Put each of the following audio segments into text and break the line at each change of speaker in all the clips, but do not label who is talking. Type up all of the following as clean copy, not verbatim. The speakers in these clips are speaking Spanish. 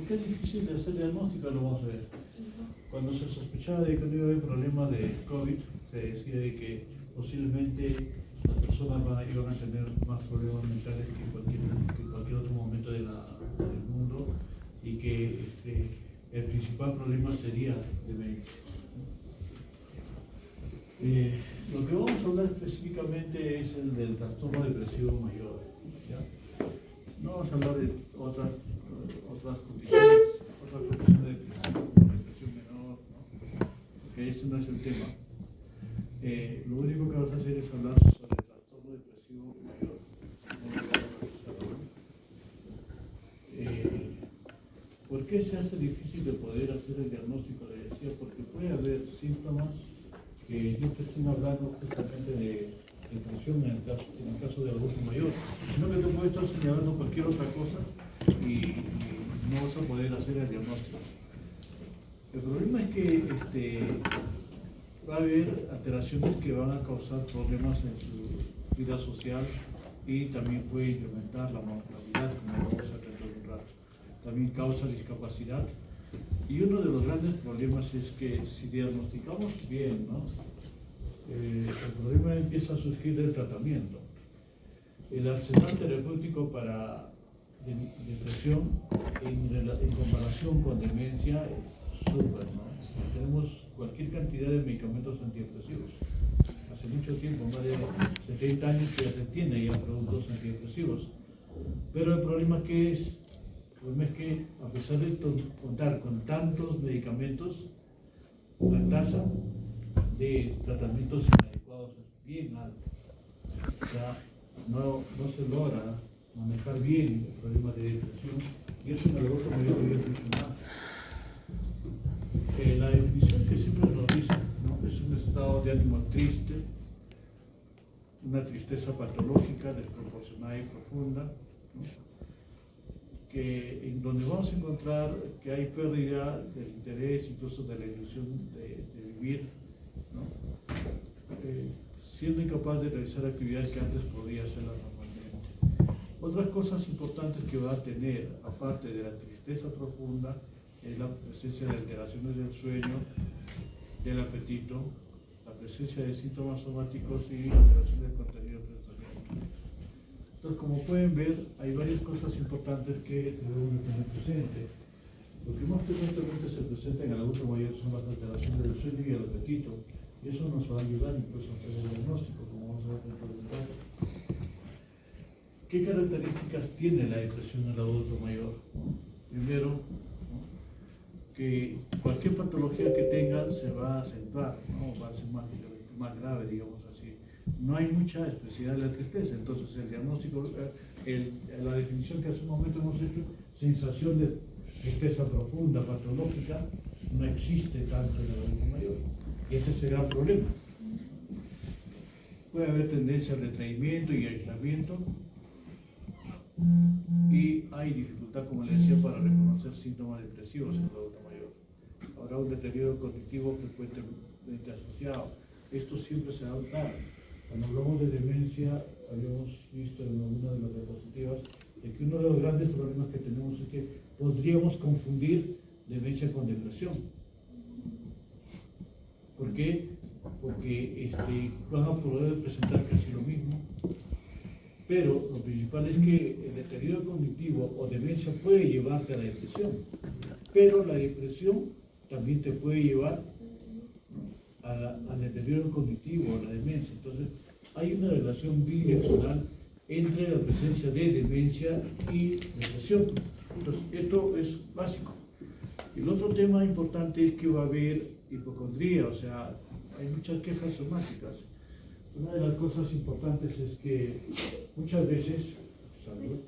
qué es difícil de hacer diagnóstico? Lo vamos a ver. Cuando se sospechaba de que no iba a haber problema de COVID, se decía de que posiblemente las personas iban a tener más problemas mentales que cualquier otro momento del mundo y que el principal problema sería demencia. Lo que vamos a hablar específicamente es el del trastorno depresivo mayor, ¿ya? No vamos a hablar de otras condiciones de depresión menor, ¿no? Porque este no es el tema. Lo único que vamos a hacer es hablar sobre el trastorno depresivo mayor. ¿Por qué se hace difícil de poder hacer el diagnóstico? Le decía, porque puede haber síntomas que no te estén hablando justamente de depresión en el caso del adulto mayor, sino que te puede estar señalando cualquier otra cosa y no vas a poder hacer el diagnóstico. El problema es que va a haber alteraciones que van a causar problemas en su vida social y también puede incrementar la mortalidad, como vamos a ver en un rato. También causa discapacidad. Y uno de los grandes problemas es que si diagnosticamos bien, ¿no? El problema empieza a surgir del tratamiento. El arsenal terapéutico para depresión en comparación con demencia es súper, ¿no? Tenemos cualquier cantidad de medicamentos antidepresivos. Hace mucho tiempo, más de 70 años que ya se tiene ya productos antidepresivos. Pero el problema que es que a pesar de contar con tantos medicamentos, la tasa de tratamientos inadecuados es bien alta. O sea, no se logra manejar bien el problema de depresión y eso en el adulto mayor debería funcionar. La definición que siempre nos dicen, ¿no? Es un estado de ánimo triste, una tristeza patológica, desproporcionada y profunda, ¿no? En donde vamos a encontrar que hay pérdida del interés, incluso de la ilusión de vivir, ¿no? Siendo incapaz de realizar actividades que antes podía hacerlas normalmente. Otras cosas importantes que va a tener, aparte de la tristeza profunda, es la presencia de alteraciones del sueño, del apetito, la presencia de síntomas somáticos y alteraciones del contenido del pensamiento. Entonces, como pueden ver, hay varias cosas importantes que debemos tener presentes. Lo que más frecuentemente se presenta en el adulto mayor son las alteraciones del sueño y el apetito, y eso nos va a ayudar incluso a hacer el diagnóstico, como vamos a ver dentro del caso. ¿Qué características tiene la depresión en el adulto mayor? Primero, ¿no? Que cualquier patología que tenga se va a acentuar, ¿no? Va a ser más grave, digamos así. No hay mucha especialidad de la tristeza, entonces el diagnóstico, la definición que hace un momento hemos hecho, sensación de tristeza profunda, patológica, no existe tanto en el adulto mayor. Y ese será el problema. Puede haber tendencia al retraimiento y aislamiento, y hay dificultad, como le decía, para reconocer síntomas depresivos en el adulto mayor. Habrá un deterioro cognitivo frecuentemente asociado. Esto siempre se va a dar. Cuando hablamos de demencia, habíamos visto en alguna de las diapositivas de que uno de los grandes problemas que tenemos es que podríamos confundir demencia con depresión. ¿Por qué? Porque van a poder presentar casi lo mismo, pero lo principal es que el deterioro cognitivo o demencia puede llevarte a la depresión, pero la depresión también te puede llevar al deterioro cognitivo, a la demencia. Entonces, hay una relación bidireccional entre la presencia de demencia y depresión. Entonces, esto es básico. El otro tema importante es que va a haber hipocondría, o sea, hay muchas quejas somáticas. Una de las cosas importantes es que muchas veces... Salud.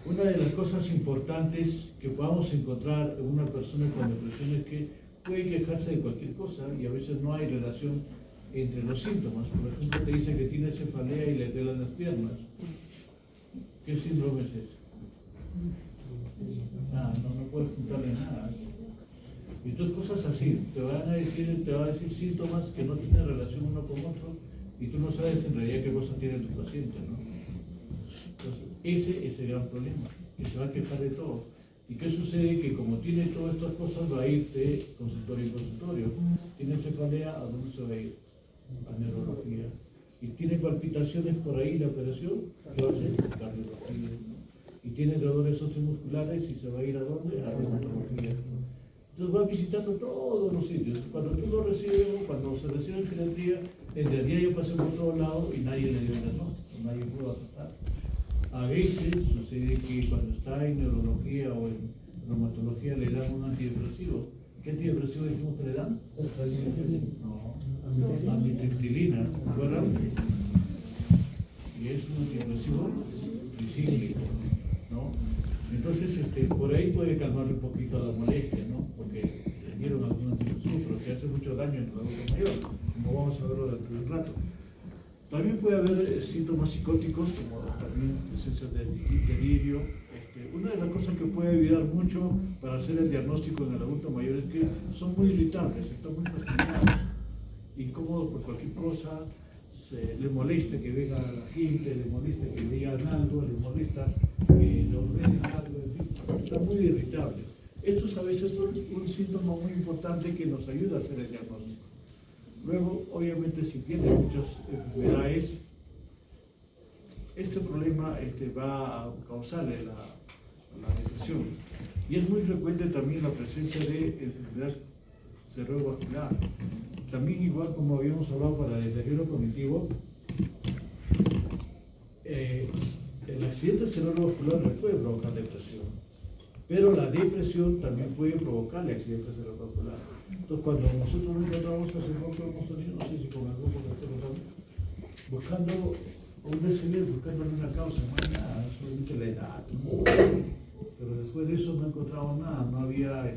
Una de las cosas importantes que podamos encontrar en una persona con depresión es que puede quejarse de cualquier cosa y a veces no hay relación entre los síntomas. Por ejemplo, te dice que tiene cefalea y le duelen las piernas. ¿Qué síndrome es ese? No puedes juntarle nada. Y entonces cosas así, te va a decir síntomas que no tienen relación uno con otro y tú no sabes en realidad qué cosa tiene tu paciente, ¿no? Entonces, ese es el gran problema. que se va a quejar de todo. ¿Y qué sucede? Que como tiene todas estas cosas, va a ir de consultorio en consultorio. Tiene cefalea, ¿a dónde se va a ir? A neurología. Y tiene palpitaciones por ahí la operación, ¿qué va a hacer? Cardiología. Y tiene dolores osteomusculares y se va a ir ¿a dónde? A reumatología. Entonces va visitando todos los sitios. Cuando tú lo recibes, cuando se recibe en geriatría, en realidad yo pasé por todos lados y nadie le dio el diagnóstico, nadie pudo aceptar. A veces sucede que cuando está en neurología o en reumatología le dan un antidepresivo. ¿Qué antidepresivo dijimos que le dan? No, amitriptilina, ¿verdad? Y es un antidepresivo tricíclico, ¿no? Entonces, por ahí puede calmar un poquito la molestia, ¿no? Porque le dieron algún antidepresivo, pero que hace mucho daño en el adulto mayor, como vamos a verlo dentro de un rato. También puede haber síntomas psicóticos, como también presencia de delirio. Una de las cosas que puede ayudar mucho para hacer el diagnóstico en el adulto mayor es que son muy irritables, están muy fastidiados, incómodos por cualquier cosa, le molesta que venga la gente, le molesta que digan algo, le molesta que lo ordenen algo, en fin, están muy irritables. Estos a veces son un síntoma muy importante que nos ayuda a hacer el diagnóstico. Luego, obviamente, si tiene muchas enfermedades, este problema va a causarle la depresión. Y es muy frecuente también la presencia de enfermedad cerebrovascular. También, igual como habíamos hablado para el deterioro cognitivo, el accidente cerebrovascular no puede provocar depresión, pero la depresión también puede provocar el accidente cerebrovascular. Entonces, cuando nosotros nos encontramos hace poco, hemos tenido, no sé si con el grupo que estamos buscando un DCB, buscando una causa, no hay nada, solamente la edad, ¿no? Pero después de eso no encontramos nada, no había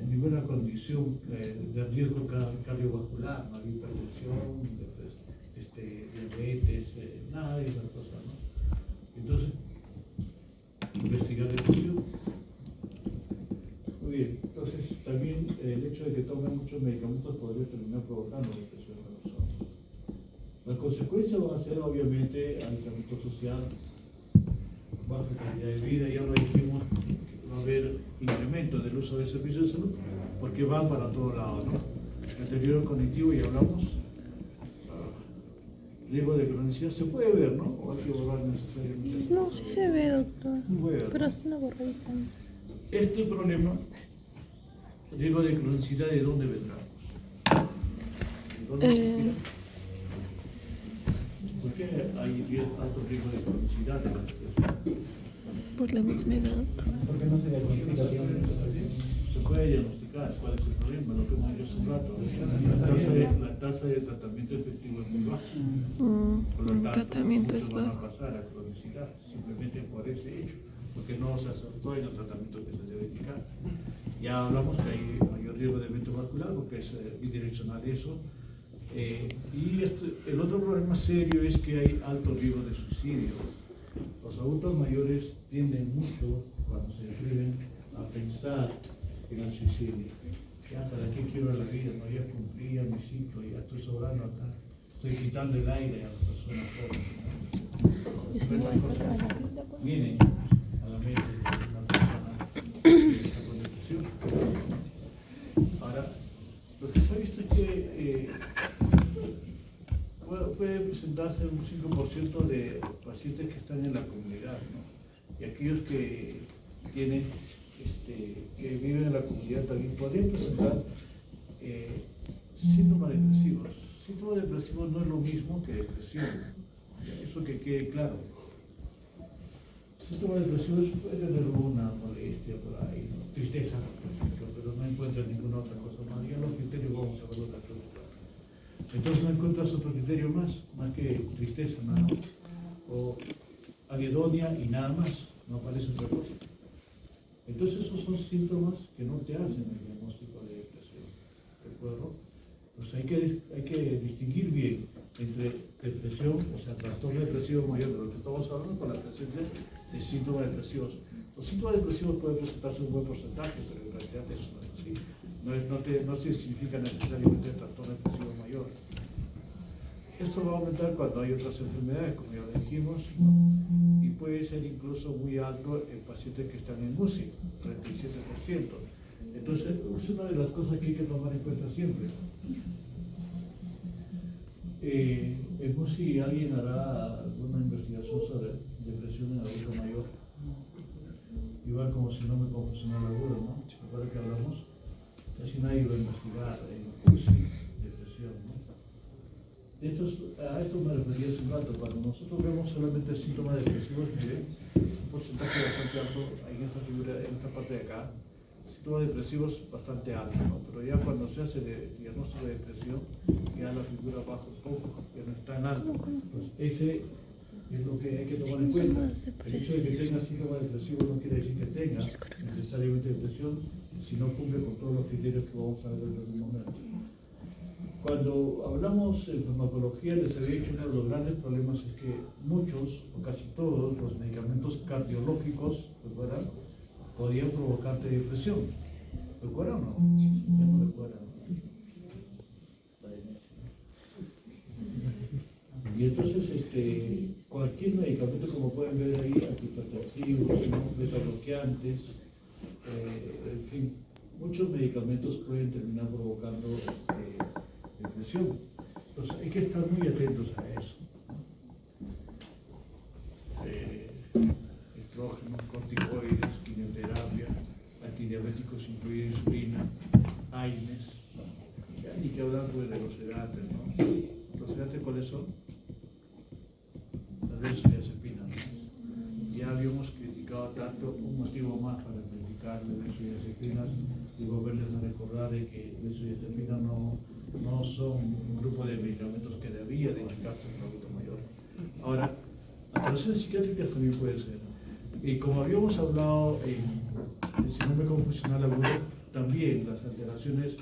ninguna condición de riesgo cardiovascular, no había hipertensión, diabetes, nada de esas cosas, ¿no? Entonces, investigar depresión. Muy bien, entonces también el hecho de que tomen muchos medicamentos podría terminar provocando depresión en la persona. Las consecuencias van a ser obviamente aislamiento social, baja calidad de vida, ya lo dijimos, que va a haber incremento del uso de servicios de salud, porque van para todos lados, ¿no? Deterioro cognitivo, ya hablamos, riesgo de cronicidad, se puede ver, ¿no? O hay que borrar necesariamente.
No, sí se ve, doctor, pero
¿no?
es una borradita.
Este problema, riesgo de cronicidad, ¿de dónde vendrá? ¿De dónde surgirá? ¿Por qué hay alto riesgo de cronicidad en la depresión?
Por la misma edad.
¿Por qué no se diagnostica bien?
Se puede diagnosticar cuál es el problema, lo que hemos dicho hace un rato. La tasa de tratamiento efectivo es muy baja. Por lo
El
tanto,
tratamiento es
muchos van a
bajo.
pasar a cronicidad simplemente por ese hecho, porque no se acertó en el tratamiento que se debe indicar. Ya hablamos que hay mayor riesgo de evento vascular, porque es bidireccional eso. Y el otro problema serio es que hay alto riesgo de suicidio. Los adultos mayores tienden mucho, cuando se inscriben, a pensar en el suicidio. Ya, ¿para qué quiero la vida? No, ya cumplí mi ciclo, ya estoy sobrando acá. Estoy quitando el aire a las personas jóvenes. Esas cosas vienen a la mente de una persona que está con depresión. Ahora, lo que se ha visto es que puede presentarse un 5% de pacientes que están en la comunidad, ¿no? Y aquellos que tienen, que viven en la comunidad también podrían presentar síntomas depresivos. Síntomas depresivos no es lo mismo que depresión, eso que quede claro. Síntomas depresivos puede tener una molestia por ahí, ¿no? Tristeza, por ejemplo, pero no encuentran ninguna otra cosa más. Ya los criterios vamos a verlo dentro de claro. Entonces no encuentras otro criterio más que tristeza, nada más. O anedonia y nada más, no aparece otra cosa. Entonces esos son síntomas que no te hacen el diagnóstico de depresión, ¿de acuerdo? Pues hay que distinguir bien entre depresión, o sea, trastorno depresivo mayor, de lo que estamos hablando, con la presencia de síntomas depresivos. Los síntomas depresivos pueden presentarse un buen porcentaje, pero en realidad eso no es así. No significa necesariamente trastorno depresivo mayor. Esto va a aumentar cuando hay otras enfermedades, como ya lo dijimos, ¿no? Y puede ser incluso muy alto en pacientes que están en UCI, 37%. Entonces, es una de las cosas que hay que tomar en cuenta siempre. En UCI alguien hará alguna investigación sobre depresión en adulto mayor. Igual como síndrome confusional agudo, ¿no? Recuerda que hablamos, casi nadie va a investigar en UCI depresión, ¿no? A esto me refería hace un rato. Cuando nosotros vemos solamente síntomas depresivos, miren, un porcentaje bastante alto ahí en esta figura, en esta parte de acá, síntomas depresivos bastante altos, ¿no? Pero ya cuando se hace el diagnóstico de depresión, ya la figura baja un poco, ya no es tan alto. Pues ese es lo que hay que tomar en cuenta. El hecho de que tenga síntomas depresivos no quiere decir que tenga necesariamente depresión, si no cumple con todos los criterios que vamos a ver en algún momento. Cuando hablamos en farmacología, les había dicho, uno de los grandes problemas es que muchos, o casi todos, los medicamentos cardiológicos, ¿recuerdan?, podían provocarte depresión. ¿Recuerdan o no? Ya no recuerdan. Y entonces, cualquier medicamento, como pueden ver ahí, antihipertensivos, beta-bloqueantes, en fin, muchos medicamentos pueden terminar provocando depresión. Entonces hay que estar muy atentos a eso. Estrógenos, corticoides, quimioterapia, antidiabéticos incluye insulina, AINES, y que hablar pues, de los sedantes, ¿no? ¿Los sedantes cuáles son? Las benzodiazepinas, ¿no? Ya habíamos criticado tanto, un motivo más para criticar las benzodiazepinas y volverles a recordar de que benzodiazepinas no son un grupo de medicamentos que debía de indicarse en el adulto mayor. Ahora, alteraciones psiquiátricas también puede ser. Y como habíamos hablado en el síndrome confusional agudo, también las alteraciones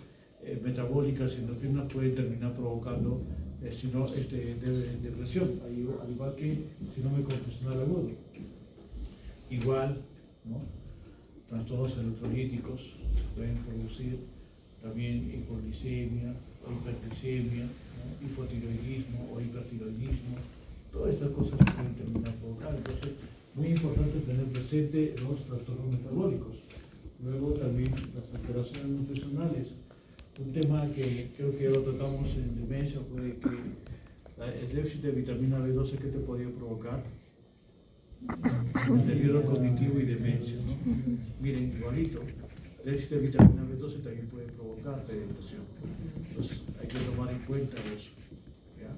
metabólicas y endocrinas pueden terminar provocando depresión, al igual que el síndrome confusional agudo. Igual, ¿no? Trastornos electrolíticos pueden producir también hipoglicemia o hiperglicemia, ¿no? Hipotiroidismo o hipertiroidismo, todas estas cosas se pueden terminar provocando. Entonces, muy importante tener presente los trastornos metabólicos. Luego también las alteraciones nutricionales. Un tema que creo que ya lo tratamos en demencia fue que el déficit de vitamina B12 que te podía provocar deterioro cognitivo y demencia, ¿no? Miren, igualito, el déficit de vitamina B12 también puede provocarte depresión. Entonces hay que tomar en cuenta eso, ¿ya?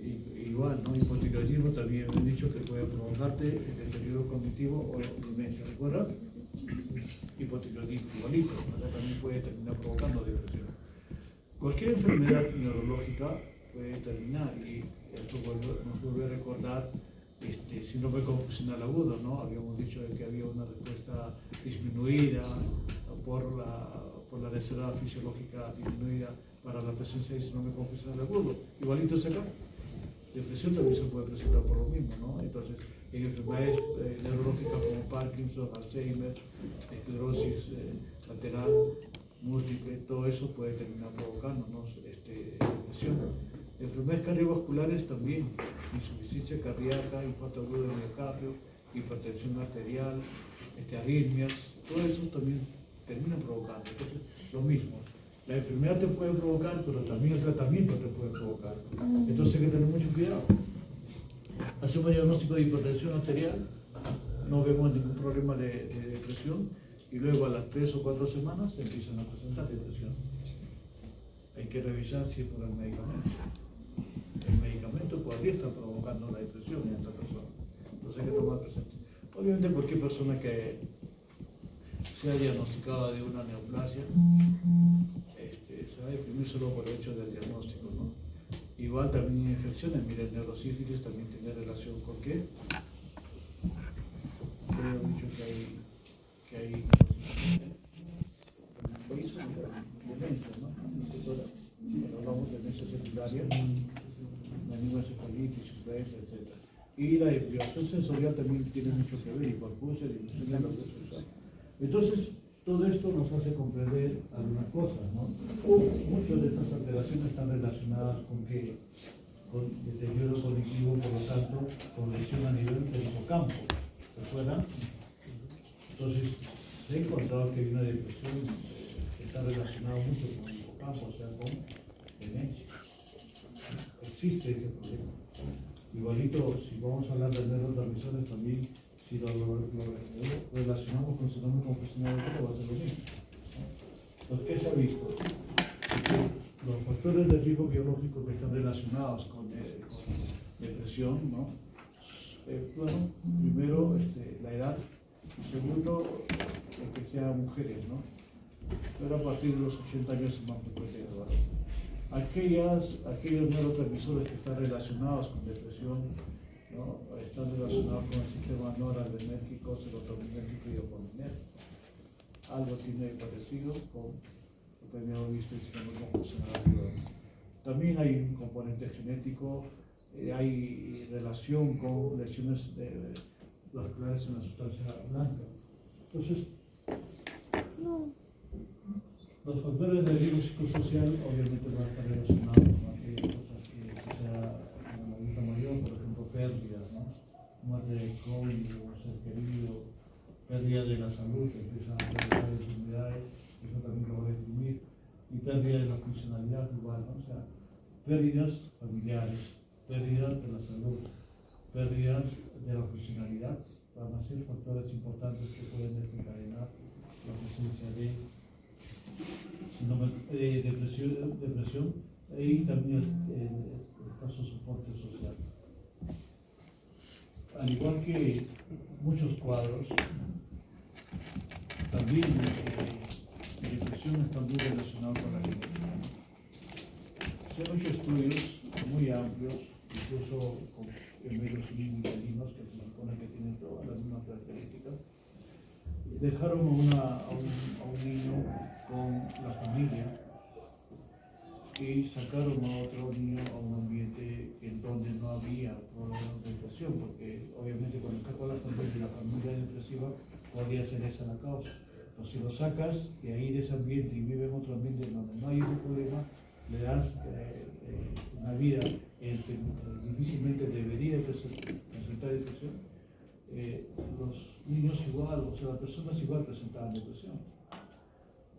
Igual, ¿no? Hipotiroidismo también he dicho que puede provocarte el deterioro cognitivo o demencia, ¿recuerdan? Hipotiroidismo, igualito, acá también puede terminar provocando depresión. Cualquier enfermedad neurológica puede terminar, y esto nos vuelve a recordar síndrome confusional agudo, ¿no? Habíamos dicho que había una respuesta disminuida por la reserva fisiológica disminuida para la presencia de síndrome confusional agudo. Igualito es acá. Depresión también se puede presentar por lo mismo, ¿no? Entonces, en enfermedades neurológicas como Parkinson, Alzheimer, esclerosis lateral, múltiple, todo eso puede terminar provocándonos depresión. Enfermedades cardiovasculares también, insuficiencia cardíaca, infarto agudo del miocardio, hipertensión arterial, arritmias, todo eso también termina provocando. Entonces, lo mismo. La enfermedad te puede provocar, pero también el tratamiento te puede provocar. Entonces hay que tener mucho cuidado. Hacemos diagnóstico de hipertensión arterial, no vemos ningún problema de depresión, y luego a las 3 o 4 semanas se empiezan a presentar depresión. Hay que revisar si es por el medicamento. El medicamento podría estar provocando la depresión en esta persona. Entonces hay que tomar presente. Obviamente cualquier persona que sea diagnosticada de una neoplasia, se va a deprimir solo por el hecho del diagnóstico, ¿no? Igual también infecciones, miren, neurosífilis también tiene relación con qué. Creo dicho que hay demencia, ¿no? Cuando hablamos de demencia secundaria, meningoencefalitis, influenza, etc. Y la deprivación sensorial también tiene mucho que ver, hipoacusia, disminución de la sexual. Entonces, todo esto nos hace comprender algunas cosas, ¿no? Muchas de estas alteraciones están relacionadas con que con deterioro cognitivo, por lo tanto, con lesión a nivel del hipocampo. ¿Recuerdan? Entonces, se ha encontrado que hay una depresión que está relacionada mucho con el hipocampo, o sea, con demencia. Existe ese problema. Igualito, si vamos a hablar de neurotransmisores también, si lo relacionamos con síndrome compulsivo va a ser lo mismo. Entonces, ¿qué se ha visto? Que los factores de riesgo biológico que están relacionados con depresión, ¿no? Bueno, primero la edad, y segundo, que sean mujeres, ¿no? Pero a partir de los 80 años es más frecuente de varón. Aquellos neurotransmisores que están relacionados con depresión, ¿no? Están relacionados con el sistema noradrenérgico, serotoninérgico y dopaminérgico. Algo tiene parecido con lo que habíamos visto en el sistema compulsivo. También hay un componente genético, hay relación con lesiones vasculares en la sustancia blanca. Entonces, los factores de riesgo psicosocial obviamente van a estar relacionados con aquellas cosas que sea en la adulta mayor, por ejemplo, pérdidas, ¿no? Muerte de COVID, o ser querido, pérdida de la salud, que empiezan a realizar enfermedades, eso también lo va a disminuir, y pérdida de la funcionalidad igual, ¿no? O sea, pérdidas familiares, pérdidas de la salud, pérdidas de la funcionalidad, van a ser factores importantes que pueden desencadenar la presencia de depresión y también el caso de soporte social. Al igual que muchos cuadros, también depresión está muy relacionada con la genética. Se han hecho estudios muy amplios, incluso con gemelos italianos que se supone que tienen todas las mismas características. Dejaron a un niño con la familia y sacaron a otro niño a un ambiente en donde no había problemas de depresión, porque obviamente cuando sacó a la familia depresiva podría ser esa la causa. Entonces, si lo sacas de ahí, de ese ambiente, y vive en otro ambiente donde no hay ese problema, le das una vida en que difícilmente debería presentar depresión. Los niños igual, o sea, las personas igual presentaban depresión.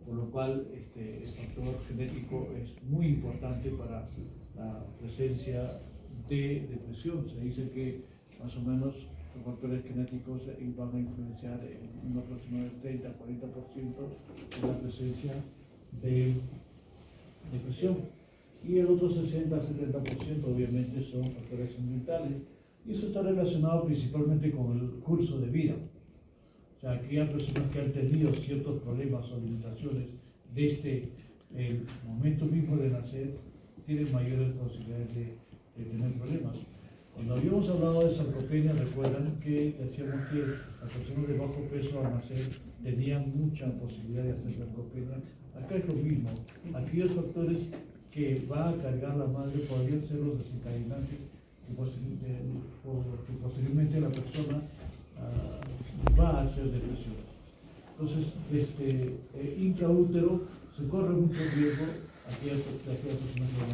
Por lo cual, el factor genético es muy importante para la presencia de depresión. Se dice que más o menos los factores genéticos van a influenciar en un aproximado del 30-40% de la presencia de depresión. Y el otro 60-70% obviamente son factores ambientales. Y eso está relacionado principalmente con el curso de vida. O sea, aquellas personas que han tenido ciertos problemas o limitaciones desde el momento mismo de nacer tienen mayores posibilidades de tener problemas. Cuando habíamos hablado de sarcopenia, recuerdan que decíamos que las personas de bajo peso al nacer tenían mucha posibilidad de hacer sarcopenia. Acá es lo mismo. Aquellos factores que va a cargar la madre podrían ser los desencadenantes que posteriormente la persona va a hacer depresión. Entonces, intraútero se corre mucho riesgo aquellas personas que van a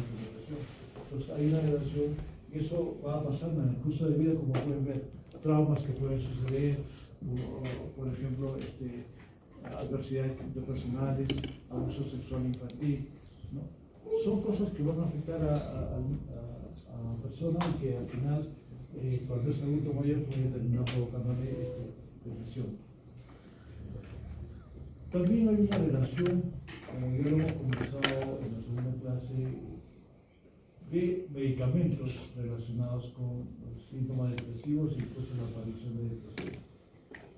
hacer depresión. Entonces, hay una relación y eso va pasando en el curso de vida, como pueden ver, traumas que pueden suceder, por ejemplo, adversidades interpersonales, abuso sexual infantil, ¿no? Son cosas que van a afectar a la persona y que al final, cuando es adulto mayor, puede terminar provocándole depresión. También hay una relación, como ya lo hemos conversado en la segunda clase, de medicamentos relacionados con los síntomas depresivos y después la aparición de depresión.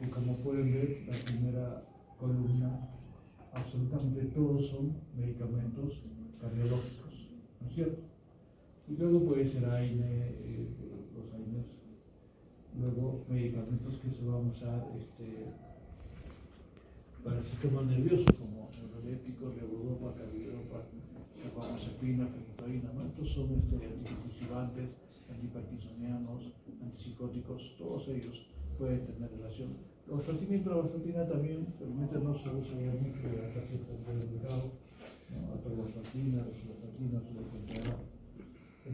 Y como pueden ver, la primera columna, absolutamente todos son medicamentos cardiológicos, ¿no es cierto? Y luego puede ser AINE, los AINES, luego medicamentos que se van a usar para el sistema nervioso, como neurolépticos, levodopa, carbidopa, carbamazepina, fenitoína, ¿no? Estos son anticonvulsivantes, antiparkinsonianos, antipsicóticos, todos ellos pueden tener relación. Los tratamientos de la vastatina también, realmente no se usa ya mucho, ya casi está muy mercado, ¿no? Atorvastatina, rosuvastatina,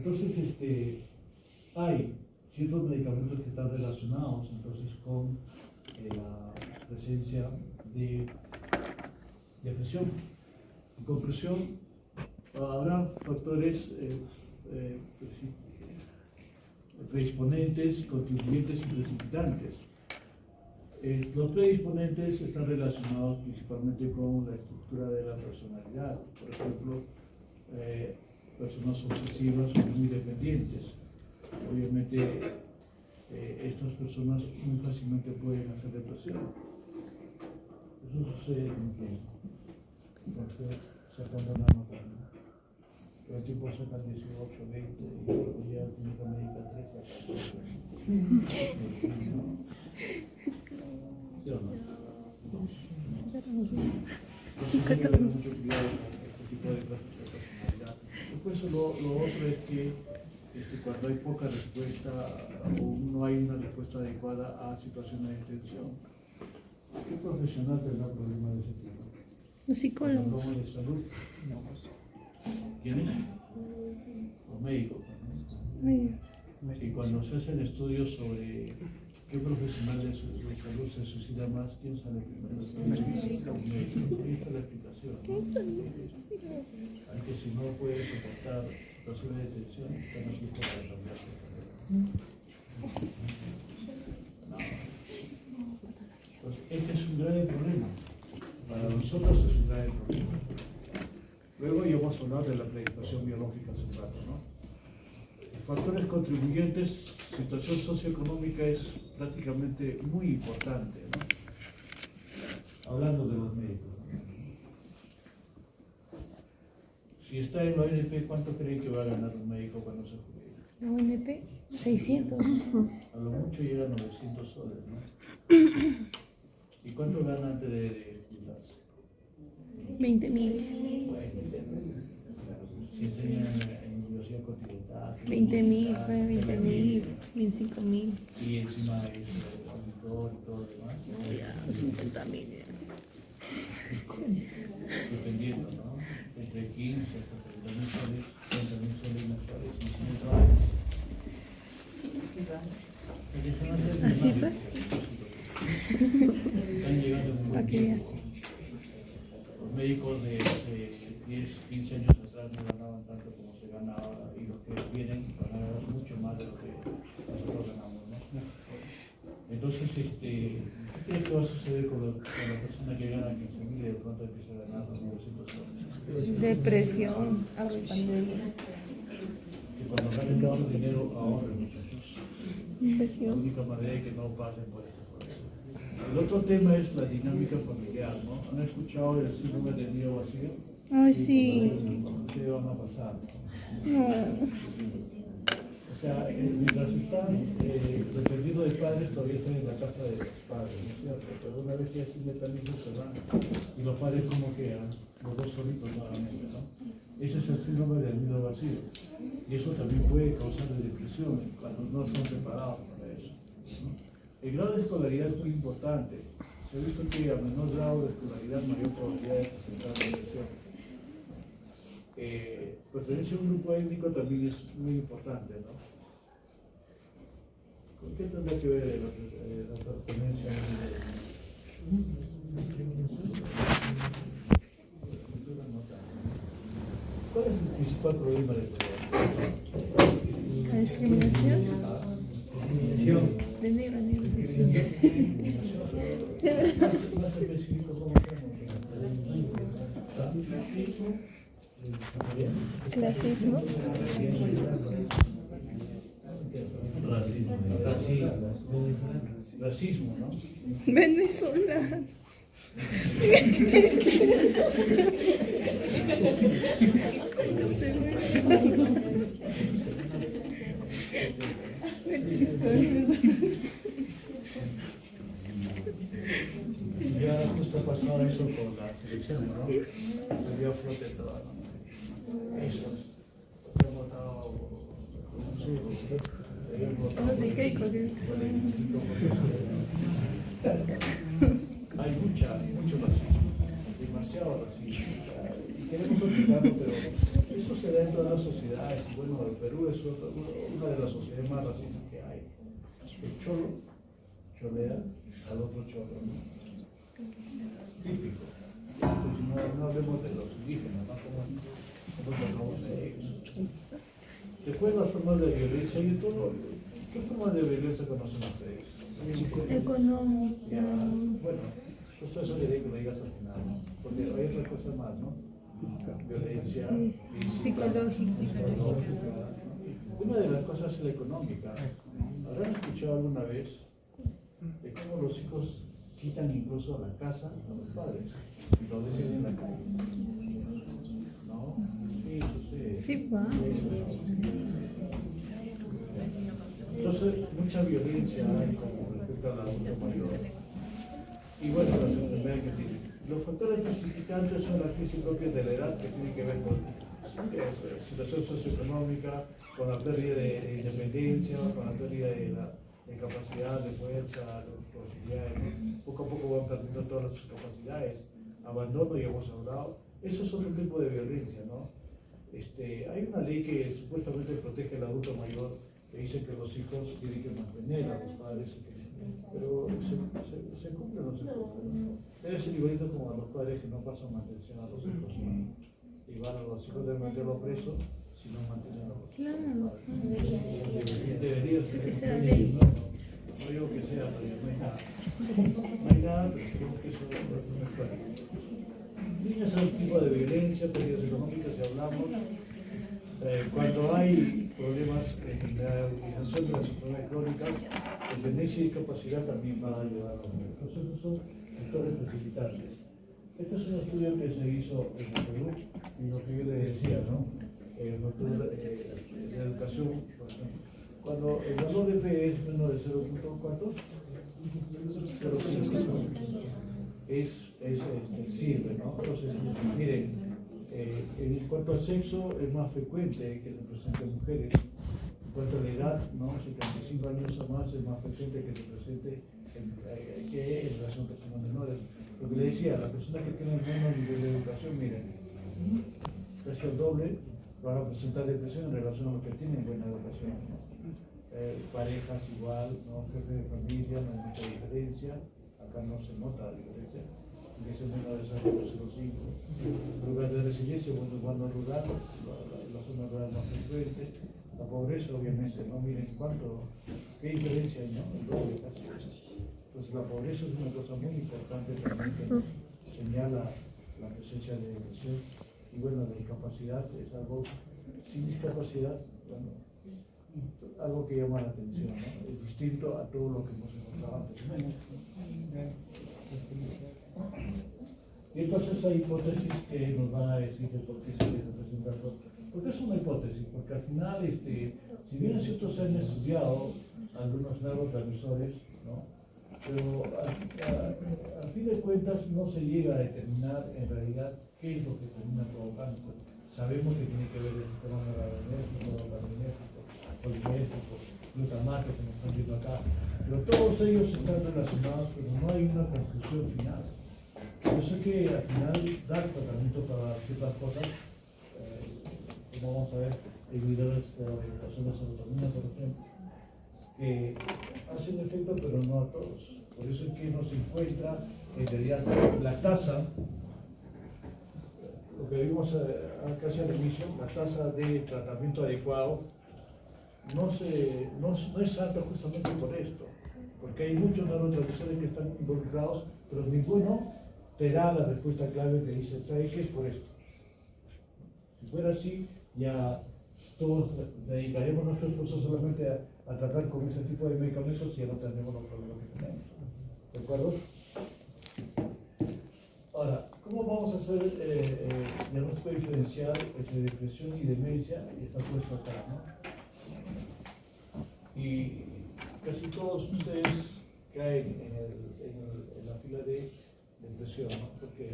Entonces, hay ciertos medicamentos que están relacionados entonces con la presencia de depresión. En conclusión, habrá factores predisponentes, contribuyentes y precipitantes. Los predisponentes están relacionados principalmente con la estructura de la personalidad. Por ejemplo, personas obsesivas o muy dependientes. Obviamente, estas personas muy fácilmente pueden hacer depresión. Eso sucede en que sacando una nota, ¿no? Todo el tiempo sacan 18, 20 y luego ya clínica médica 13. ¿Sí o no? Entonces hay que tener mucho cuidado con este tipo de casos de personalidad. Después lo otro es que cuando hay poca respuesta o no hay una respuesta adecuada a situaciones de tensión, ¿qué profesional tendrá problemas de ese tipo?
Los psicólogos.
¿Los de salud? No. ¿Quiénes? Los médicos. ¿No? Y cuando se hacen estudios sobre qué profesional de salud se suicida más, ¿quién sale primero? Los médicos. Ahí está la explicación, ¿no? Aunque si no puede soportar situaciones de tensión, están aquí para cambiarse. No. Entonces, este es un grave problema. Para nosotros es un grave problema. Luego ya vamos a hablar de la predisposición biológica hace un rato, ¿no? Factores contribuyentes, situación socioeconómica es prácticamente muy importante, ¿no? Hablando de los médicos, ¿no? Si está en la ONP, ¿cuánto creen que va a ganar un médico cuando se jubile?
La ONP, 600.
A lo mucho llega a 900 soles, ¿no? ¿Y cuánto gana antes de jubilarse?
20.000.
Bueno, si enseña en la Universidad Continental.
20.000, fue 20.000, 25.000.
Y encima es auditor y todo lo demás.
No, ya, 50.000.
Dependiendo, ¿no? Entre 15 hasta 30.000 soles, 30.000 soles mensuales.
¿Así fue?
Están llegando en un buen
Aquí
tiempo.
así.
Los médicos de 10, 15 años atrás no ganaban tanto como se gana ahora, y los que vienen van a ganar mucho más de lo que nosotros ganamos, ¿no? Entonces, ¿qué crees que va a suceder con la persona que gana 15.000 y de pronto empieza a ganar 900 soles?
Depresión, pandemia.
Que cuando ganen todo el dinero, ahorren, muchachos. La
Depresión.
única manera es que no pasen por este problema. El otro tema es la dinámica familiar, ¿no? ¿Han escuchado el síndrome del nido vacío?
Ay, sí.
¿Qué van a pasar?
No.
O sea, mientras están dependiendo de padres, todavía están en la casa de los padres, ¿no es cierto? Pero una vez que ya se independizan, se van y los padres como quedan, los dos solitos nuevamente, ¿no? Ese es el síndrome del nido vacío. Y eso también puede causar depresión cuando no están preparados para eso, ¿no? El grado de escolaridad es muy importante. Se ha visto que a menor grado de escolaridad, mayor probabilidad de presentar depresión. Pertenecer a un grupo étnico también es muy importante, ¿no? ¿Con qué tendrá que ver la pertenencia a un grupo? ¿Cuál es el principal problema de todo?
La discriminación. De negro, negro.
Más específico, ¿cómo
Clasismo.
Racismo, ¿no?
Venezolano.
Ya justo pasó eso con la selección, ¿no? Salió a flote todo, ¿no? Eso. Se ha votado hay mucho racismo, demasiado racismo. Y queremos olvidarlo, pero eso se da en todas las sociedades. Bueno, el Perú es una de las sociedades más racistas que hay. El cholo cholea al otro cholo, ¿no? Típico. Pues no hablemos de los indígenas, ¿no? Como hablamos de ellos. Después las formas de violencia y todo. ¿Qué formas de violencia conocen ustedes?
Económico.
Ya, bueno, justo eso quería que lo digas al final, ¿no? Porque hay otra cosa más, ¿no? Violencia física, psicológica. Una de las cosas es la económica. ¿Habrán escuchado alguna vez de cómo los hijos quitan incluso la casa a los padres y lo dejan en la calle? ¿No? Sí, sucede.
Sí, va.
Entonces, mucha violencia hay con respecto al adulto mayor. Y bueno, las enfermedades que tienen. Los factores precipitantes son las crisis propias de la edad, que tienen que ver con situación socioeconómica, con la pérdida de independencia, con la pérdida de capacidad, de fuerza, de posibilidades, ¿no? Poco a poco van perdiendo todas sus capacidades, abandono, ya hemos hablado. Eso es otro tipo de violencia, ¿no? Hay una ley que supuestamente protege al adulto mayor, que dice que los hijos tienen que mantener a los padres, pero se cumple o no se cumple. Debe ser igualito como a los padres que no pasan mantención a los hijos, ¿no? Igual a los hijos deben meterlos presos si no mantienen a los hijos.
Claro.
Debería ser.
Esa es la ley.
No digo que sea, pero no hay nada. No hay nada, pero creo que eso no es claro. Niños son un tipo de violencia, pérdidas económicas, ya hablamos. Cuando hay problemas en la utilización de las enfermedades crónicas, dependencia y discapacidad también van a ayudar a los niños. Entonces, estos son factores precipitantes. Este es un estudio que se hizo en el Perú y lo que yo le decía, ¿no? El factor de educación, por ejemplo. Cuando el valor de P es menos de 0.4, sirve, ¿no? Entonces, miren, en cuanto al sexo es más frecuente que se presenten mujeres. En cuanto a la edad, ¿no? 75 años o más es más frecuente que se presente en relación con personas menores. Lo que le decía, las personas que tienen menos nivel de educación, miren, casi el doble van a presentar depresión en relación a los que tienen buena educación, ¿no? Parejas igual, ¿no? Jefes de familia, no hay mucha diferencia, acá no se nota la diferencia, que es el menos desarrollo de los hijos. Lugar de residencia, cuando rural, la zona rural más frecuente, la pobreza obviamente, ¿no? Miren qué diferencia hay, ¿no? El doble casi. Entonces la pobreza es una cosa muy importante también que nos señala la presencia de depresión. Y bueno, la discapacidad es algo, sin discapacidad, bueno, algo que llama la atención, ¿no? Es distinto a todo lo que hemos encontrado antes. Y entonces hay hipótesis que nos van a decir que por qué se representa todo. Porque es una hipótesis, porque al final, si bien es cierto, se han estudiado algunos neurotransmisores, ¿no? Pero a fin de cuentas no se llega a determinar en realidad qué es lo que termina provocando. Sabemos que tiene que ver el sistema neurotransmínico, polinérgico, glutamato que nos están viendo acá, pero todos ellos están relacionados, pero no hay una conclusión final. Por eso es que al final dar tratamiento para ciertas cosas, como vamos a ver, inhibidores de la regulación de serotonina, por ejemplo, que hacen efecto, pero no a todos. Por eso es que no se encuentra en realidad la tasa, lo que vimos casi al inicio, la tasa de tratamiento adecuado no es alta justamente por esto, porque hay muchos neurotransmisores que están involucrados, pero ninguno te da la respuesta clave que dice, ¿sabes qué es por esto? Si fuera así, ya todos dedicaremos nuestro esfuerzo solamente a tratar con ese tipo de medicamentos y ya no tendremos los problemas que tenemos. ¿De acuerdo? Ahora, ¿cómo vamos a hacer diagnóstico diferencial entre depresión y demencia? Y está puesto acá, ¿no? Y casi todos ustedes caen en la fila de depresión, ¿no? Porque,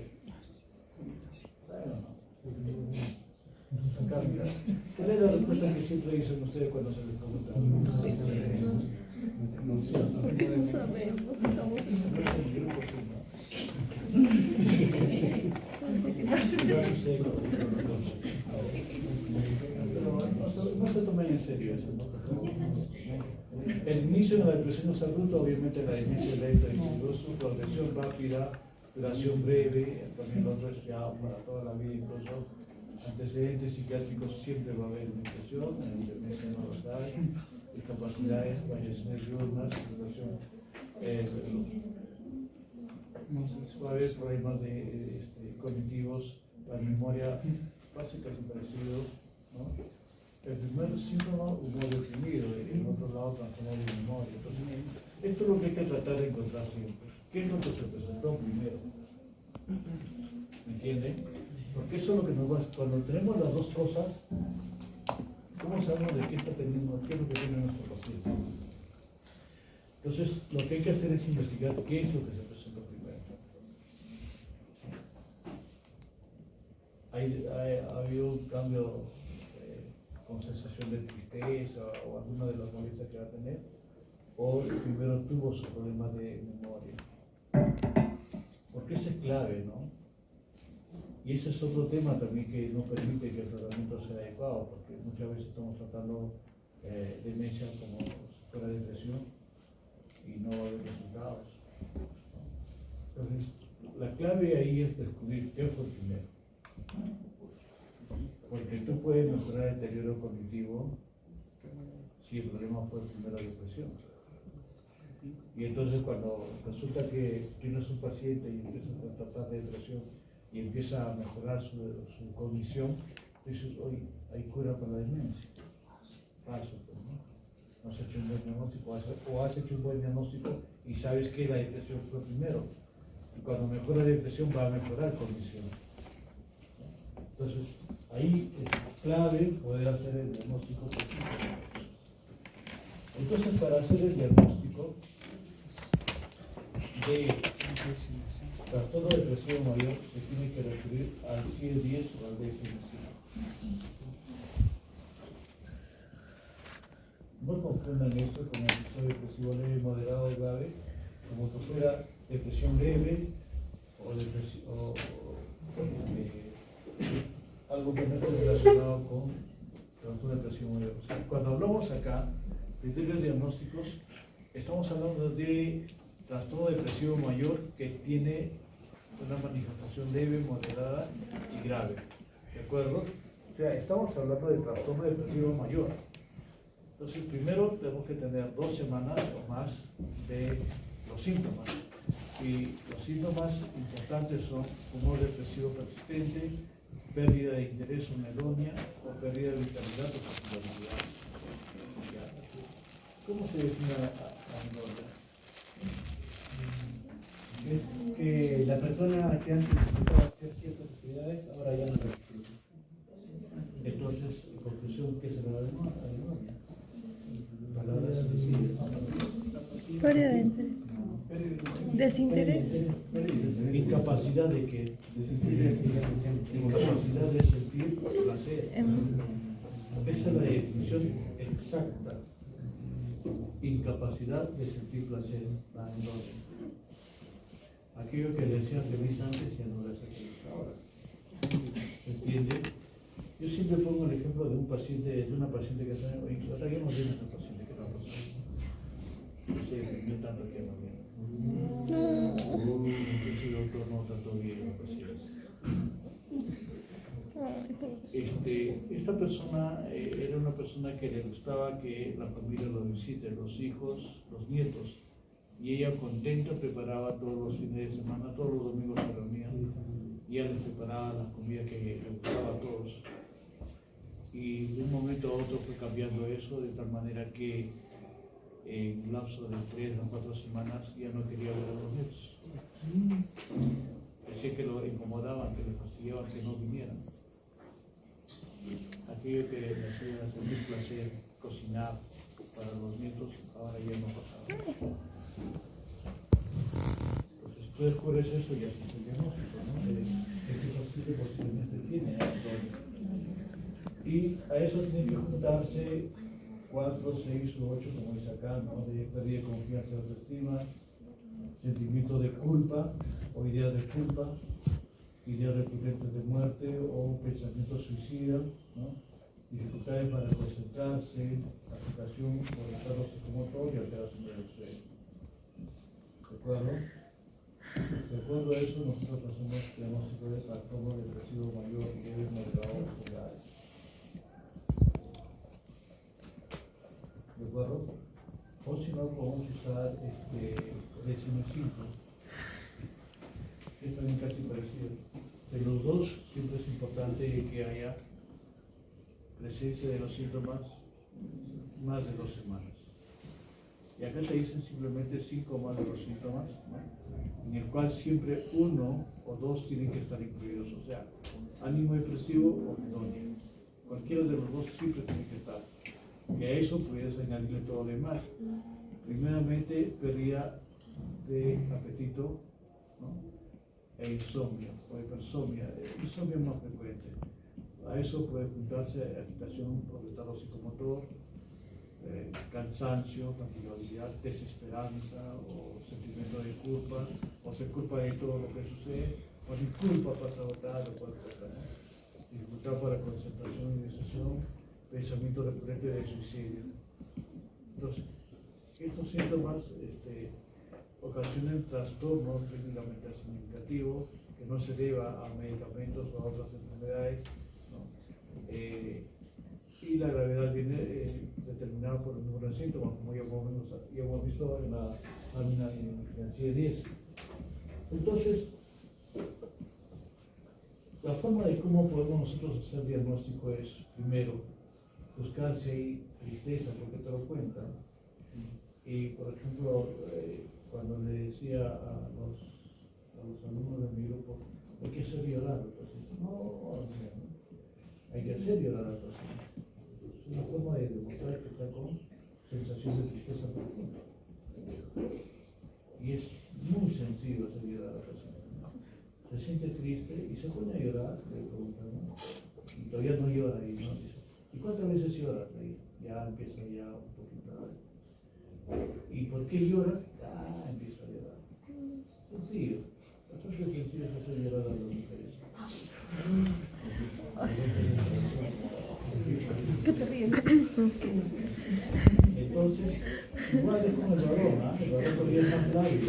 ¿cuál es la respuesta que siempre dicen ustedes cuando se les pregunta?
Porque no sabemos, estamos
no se tomen en serio eso, ¿no? El inicio de la depresión absoluta, obviamente la demencia lenta y su progresión rápida, duración breve, también lo otro es ya para toda la vida, incluso antecedentes psiquiátricos siempre va a haber depresión, en demencia no los hay, discapacidades, variaciones diurnas, situación, va a haber problemas cognitivos, la memoria básica es parecido, ¿no? El primer síntoma, humor deprimido, y en otro lado, trastorno de memoria. Entonces, esto es lo que hay que tratar de encontrar siempre. ¿Qué es lo que se presentó primero? ¿Me entienden? Porque eso es lo que nos va. Cuando tenemos las dos cosas, ¿cómo sabemos de qué está teniendo, qué es lo que tiene nuestro paciente? Entonces, lo que hay que hacer es investigar qué es lo que se presentó primero. Ha habido un cambio con sensación de tristeza o alguna de las molestias que va a tener, o primero tuvo su problema de memoria. Porque ese es clave, ¿no? Y ese es otro tema también que no permite que el tratamiento sea adecuado, porque muchas veces estamos tratando demencia como si fuera depresión y no hay resultados, ¿no? Entonces, la clave ahí es descubrir qué fue primero. Porque tú puedes mejorar el deterioro cognitivo si el problema fue primero depresión. Y entonces cuando resulta que tienes un paciente y empiezas a tratar de depresión y empieza a mejorar su cognición, dices, oye, hay cura para la demencia. Falso, pues, ¿no? No has hecho un buen diagnóstico, o has hecho un buen diagnóstico y sabes que la depresión fue primero. Y cuando mejora la depresión va a mejorar cognición. Entonces, ahí es clave poder hacer el diagnóstico. Entonces, para hacer el diagnóstico de trastorno depresivo mayor, se tiene que recurrir al CIE-10 o al DSM-5. No confundan esto con el episodio depresivo leve, moderado o grave, como que fuera depresión leve o depresión. Algo que no esté relacionado con trastorno depresivo mayor. O sea, cuando hablamos acá, criterios diagnósticos, estamos hablando de trastorno depresivo mayor que tiene una manifestación leve, moderada y grave. ¿De acuerdo? O sea, estamos hablando de trastorno depresivo mayor. Entonces, primero tenemos que tener 2 semanas o más de los síntomas. Y los síntomas importantes son humor depresivo persistente, pérdida de interés o anedonia, o pérdida de vitalidad o personalidad. ¿Cómo se define la anedonia?
Es que la persona que antes disfrutaba hacer ciertas actividades, ahora ya no las disfruta.
Entonces, en conclusión, ¿qué será la anedonia? Palabras sencillas.
Pérdida de interés. Desinterés.
Incapacidad de que incapacidad de sentir placer. Esa es la definición exacta. Incapacidad de sentir placer. La anedonia. Aquello que le decían feliz antes ya no le hace feliz ahora. ¿Se entiende? Yo siempre pongo el ejemplo de una paciente que traemos bien a esta paciente que no sé, inventando el tema bien. Ese doctor no trató bien a la paciente. Esta persona era una persona que le gustaba que la familia lo visite, los hijos, los nietos. Y ella contenta preparaba todos los fines de semana, todos los domingos se reunían y ella les preparaba la comida que le gustaba a todos. Y de un momento a otro fue cambiando eso de tal manera que en un lapso de 3 o 4 semanas ya no quería ver a los nietos. Decía que lo incomodaban, que le fastidiaban, que no vinieran. Aquello que le hacía sentir placer, cocinar para los nietos, ahora ya no pasaba. Entonces tú descubres eso y así es el diagnóstico, ¿no? Este paciente posiblemente tiene anedonia. Y a eso tienen que juntarse 4, 6 u 8, como dice acá, ¿no? De pérdida de confianza y autoestima, sentimiento de culpa o ideas de culpa, ideas recurrentes de muerte o pensamientos suicidas, ¿no? dificultades para concentrarse, agitación por el estado psicomotor y alteración del sueño. ¿De acuerdo? De acuerdo a eso, nosotros hacemos diagnóstico de trastorno depresivo mayor, leve, moderado o grave. ¿De acuerdo? O si no, podemos usar DSM-5, que es también casi parecido. De los dos, siempre es importante que haya presencia de los síntomas más de 2 semanas. Y acá te dicen simplemente 5 más de los síntomas, ¿no? En el cual siempre 1 o 2 tienen que estar incluidos, o sea, ánimo depresivo o anedonia. Cualquiera de los dos siempre tiene que estar. Y a eso puedes añadirle todo lo demás. Primeramente, pérdida de apetito, ¿no? E insomnio o hipersomnia. Insomnio es más frecuente. A eso puede juntarse agitación por estado psicomotor, cansancio, fatigabilidad, desesperanza o sentimiento de culpa, o se culpa de todo lo que sucede, o sin culpa pasa a votar o cualquier cosa, ¿no? Dificultad para concentración y decisión, pensamiento recurrente de suicidio. Entonces, estos síntomas ocasionan trastornos técnicamente significativos que no se deba a medicamentos o a otras enfermedades, ¿no? Y la gravedad viene determinada por el número de síntomas, como ya hemos visto en la lámina financiera 10. Entonces, la forma de cómo podemos nosotros hacer diagnóstico es, primero, buscar si hay tristeza, porque te lo cuentan. Y, por ejemplo, cuando le decía a los alumnos de mi grupo, hay que hacer llorar, entonces, no, hay que hacer llorar a la persona. Es una forma de demostrar que está con sensación de tristeza profunda. Y es muy sencillo hacer llorar a la persona. Se siente triste y se pone a llorar, le preguntan, ¿no? Y todavía no llora y no dice, ¿y cuántas veces llora? Ya empieza ya un poquito a ver. ¿Y por qué llora? Empieza a llorar. Sencillo. Bastante sencillo es hacer llorar a las mujeres.
¿Qué te ríes?
Entonces, igual es como el varón, ¿ah? El varón todavía es más lábil,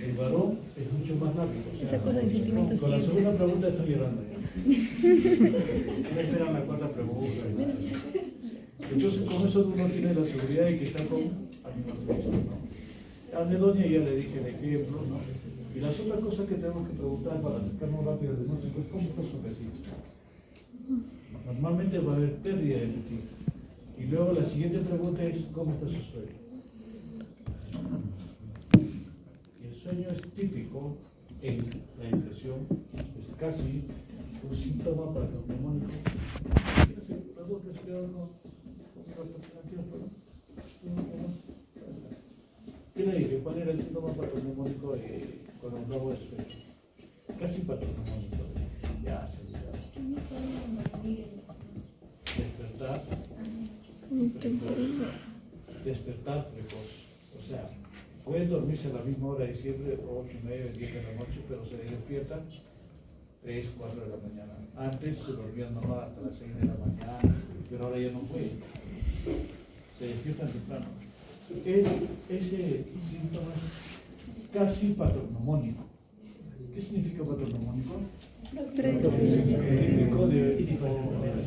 El varón es mucho más lábil. O sea,
esa cosa de sentimientos
con la
siempre.
segunda pregunta estoy llorando ya. No esperan la cuarta pregunta. Entonces, con eso uno tiene la seguridad de que está con animación, ¿no? Anedonia ya le dije el ejemplo, ¿no? Y las otras cosas que tenemos que preguntar para sacarnos rápido el diagnóstico es cómo está su apetito. Normalmente va a haber pérdida de apetito. Y luego la siguiente pregunta es cómo está su sueño. Y el sueño es típico en la depresión, es casi un síntoma patognomónico. Perdón que se quedó con... ¿Qué le dije? ¿Cuál era el síntoma patognomónico cuando hablamos de sueño? Casi patognomónico. Ya se despertar precoz. O sea, pueden dormirse a la misma hora de siempre, 8:30, 10 de la noche, pero se despiertan 3, 4 de la mañana. Antes se dormían nomás hasta las 6 de la mañana, pero ahora ya no pueden. Se despiertan temprano. Ese síntoma es casi patognomónico. ¿Qué significa patognomónico?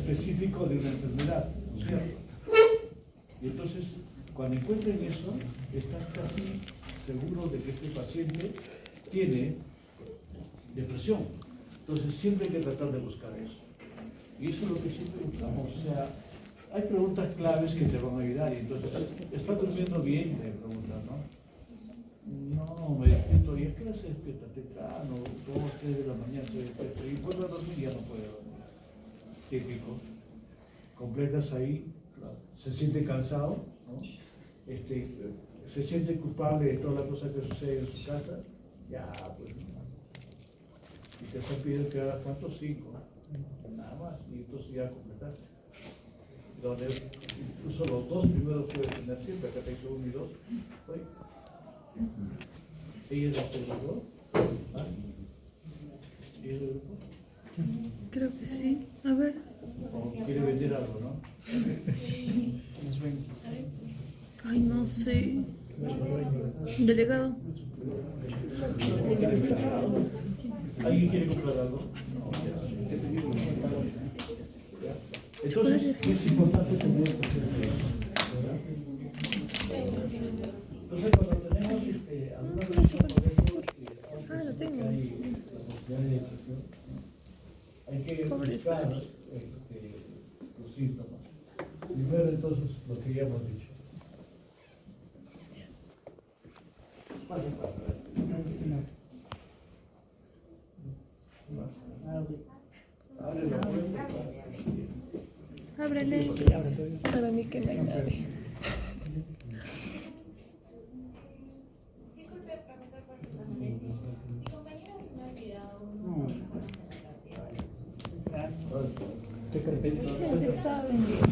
Específico de una enfermedad, ¿no es cierto? Y entonces, cuando encuentren eso, están casi seguros de que este paciente tiene depresión. Entonces, siempre hay que tratar de buscar eso. Y eso es lo que siempre buscamos. O sea, hay preguntas claves que te van a ayudar. Y entonces, ¿estás durmiendo bien? Me preguntan, ¿no? No, me despierto. ¿Y a qué hora se despierta? Temprano, 2, 3 de la mañana se despierta. Y vuelve a dormir y ya no puede dormir. Típico. Completas ahí, se siente cansado, ¿no? Se siente culpable de todas las cosas que suceden en su casa. Ya, pues no. Y te están pidiendo que hagas cuántos, 5. Nada más. Y entonces ya completaste. Donde incluso los 2 primeros puedes tener siempre. Acá te hizo 1 y 2. ¿Ella es de grupo? ¿Ella es de grupo?
Creo que sí. A ver.
vender algo, ¿no?
Ay, no sé. Delegado.
¿Alguien quiere comprar algo? Entonces, es importante tener presente eso, ¿verdad? Entonces, cuando tenemos alguna relación con esto,
Lo tengo.
hay la posibilidad de decisión, ¿no? Hay que buscar los síntomas. Primero, entonces, lo que ya hemos dicho. Abre la puerta.
Ábrele. Para mí que no hay nadie.
Disculpe, profesor, por tu molestia. Mi compañero se me ha olvidado unos audífonos en la cartera.
Estaba vendiendo.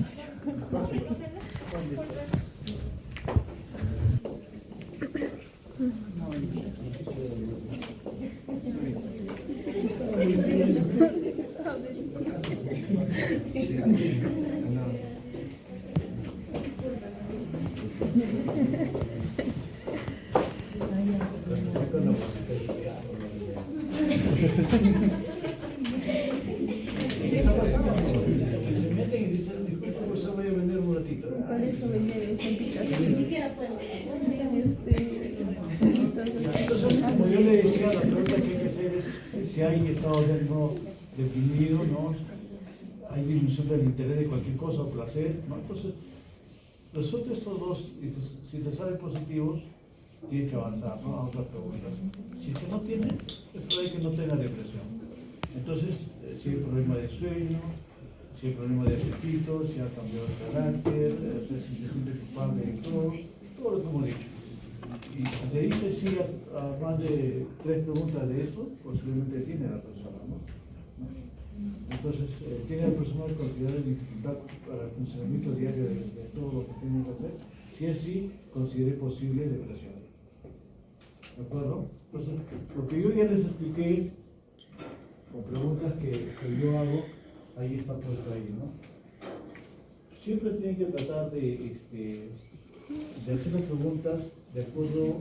Se meten y dicen, disculpe, profesor, voy a vender un ratito.
Con eso vender son picas. Ni siquiera puedo.
Entonces, como yo le decía, la pregunta que hay que hacer es si hay estado de ánimo deprimido, ¿no? Hay disminución del interés de cualquier cosa, placer, ¿no? Entonces, resuelve estos dos, y si te salen positivos, tienes que avanzar, ¿no? A otras preguntas. Si es que no tiene, es probable que no tenga depresión. Entonces, si hay problema de sueño, si hay problema de apetito, si ha cambiado de carácter, si se siente culpable de todo lo que hemos dicho. Y si te dice sí a más de 3 preguntas de esto, posiblemente tiene la persona, ¿no? Entonces, tiene la persona cualquier dificultad para el funcionamiento diario de todo lo que tiene que hacer. Si es sí, considere posible depresión. ¿De acuerdo? Entonces, lo que yo ya les expliqué, con preguntas que yo hago, ahí está puesto ahí, ¿no? Siempre tienen que tratar de hacer las preguntas de acuerdo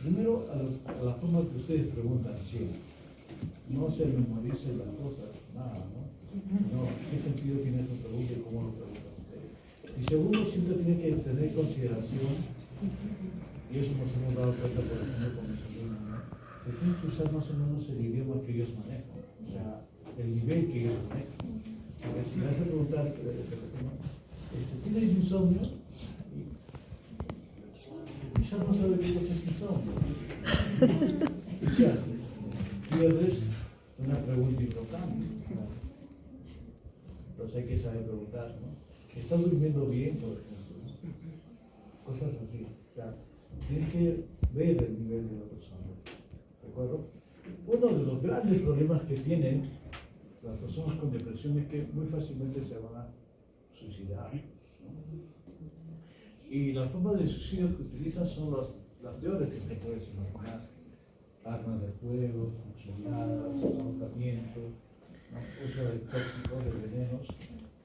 primero a la forma que ustedes preguntan siempre. No se memoricen las cosas, nada, ¿no? No, ¿qué sentido tiene su pregunta y cómo lo preguntan ustedes? Y segundo, siempre tienen que tener consideración, y eso nos hemos dado cuenta, por ejemplo, con mis alumnos, ¿no? Que tienen que usar más o menos el idioma que ellos manejan, o sea, el nivel que ellos manejan. Porque si me hace preguntar, ¿tienes insomnio? Ya no sabe qué cosa es insomnio. Ya, pierdes una pregunta importante. Entonces hay que saber preguntar, ¿no? ¿Estás durmiendo bien, por ejemplo? ¿No? Cosas así. O sea, tienes que ver el nivel de la persona. ¿De acuerdo? Uno de los grandes problemas que tienen las personas con depresión es que muy fácilmente se van a suicidar, ¿no? Y las formas de suicidio que utilizan son las peores que se pueden imaginar: armas de fuego, cuchilladas, ahorcamiento, ¿no? Uso de tóxicos, de venenos,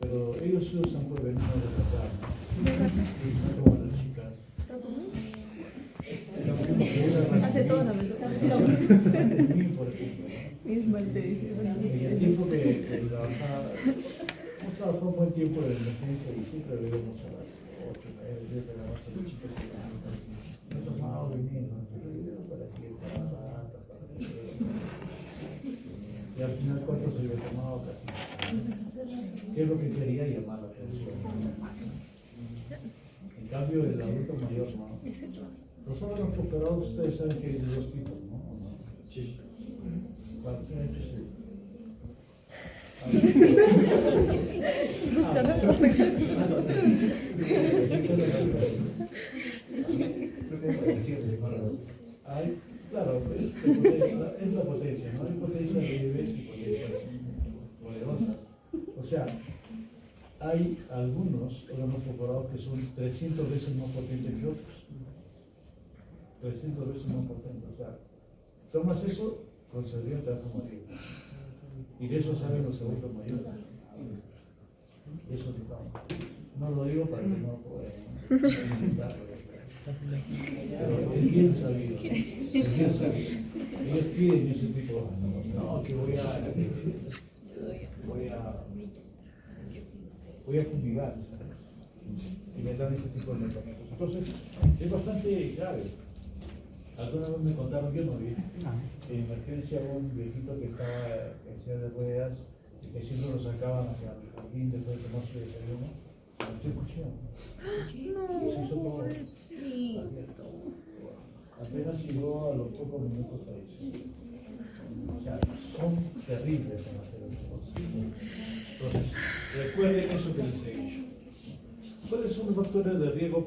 pero ellos se usan por veneno de matar, ¿no? Como las chicas.
Hace todo la
por ejemplo, ¿no? En el tiempo que trabajaba, hemos trabajado un buen tiempo en emergencia y siempre veíamos a las 8, 9, 10 de la noche los chicos que no tomaban veneno, para que y al final, ¿cuánto se había tomado? Casi. ¿Qué es lo que quería? Llamar la atención. En cambio, el adulto mayor no. Los órganos operados, ustedes saben que hay de dos tipos, ¿no? Sí. ¿Cuál es ese? Hay, claro, es la potencia, ¿no? Hay potencia leves y potencia poderosa. O sea, hay algunos órganos perforados que son 300 veces más potentes que otros. 300 veces más potentes. O sea, tomas eso, con seguridad te vas a morir. Y de eso saben los adultos mayores. digo para que no pueda inventarlo. Pero es bien sabido, ¿no? Es bien sabido. Ellos piden ese tipo de no, que voy a fumigar. Y me dan ese tipo de medicamentos. Entonces, es bastante grave. Alguna vez me contaron, yo no vi, en emergencia un viejito que estaba en silla de ruedas y que siempre lo sacaban hacia el jardín después de tomarse desayuno. Se pusieron. Y se hizo todo. Apenas llegó a los pocos minutos ahí. O sea, son terribles en hacer las cosas. Entonces, recuerden eso que les he dicho. ¿Cuáles son los factores de riesgo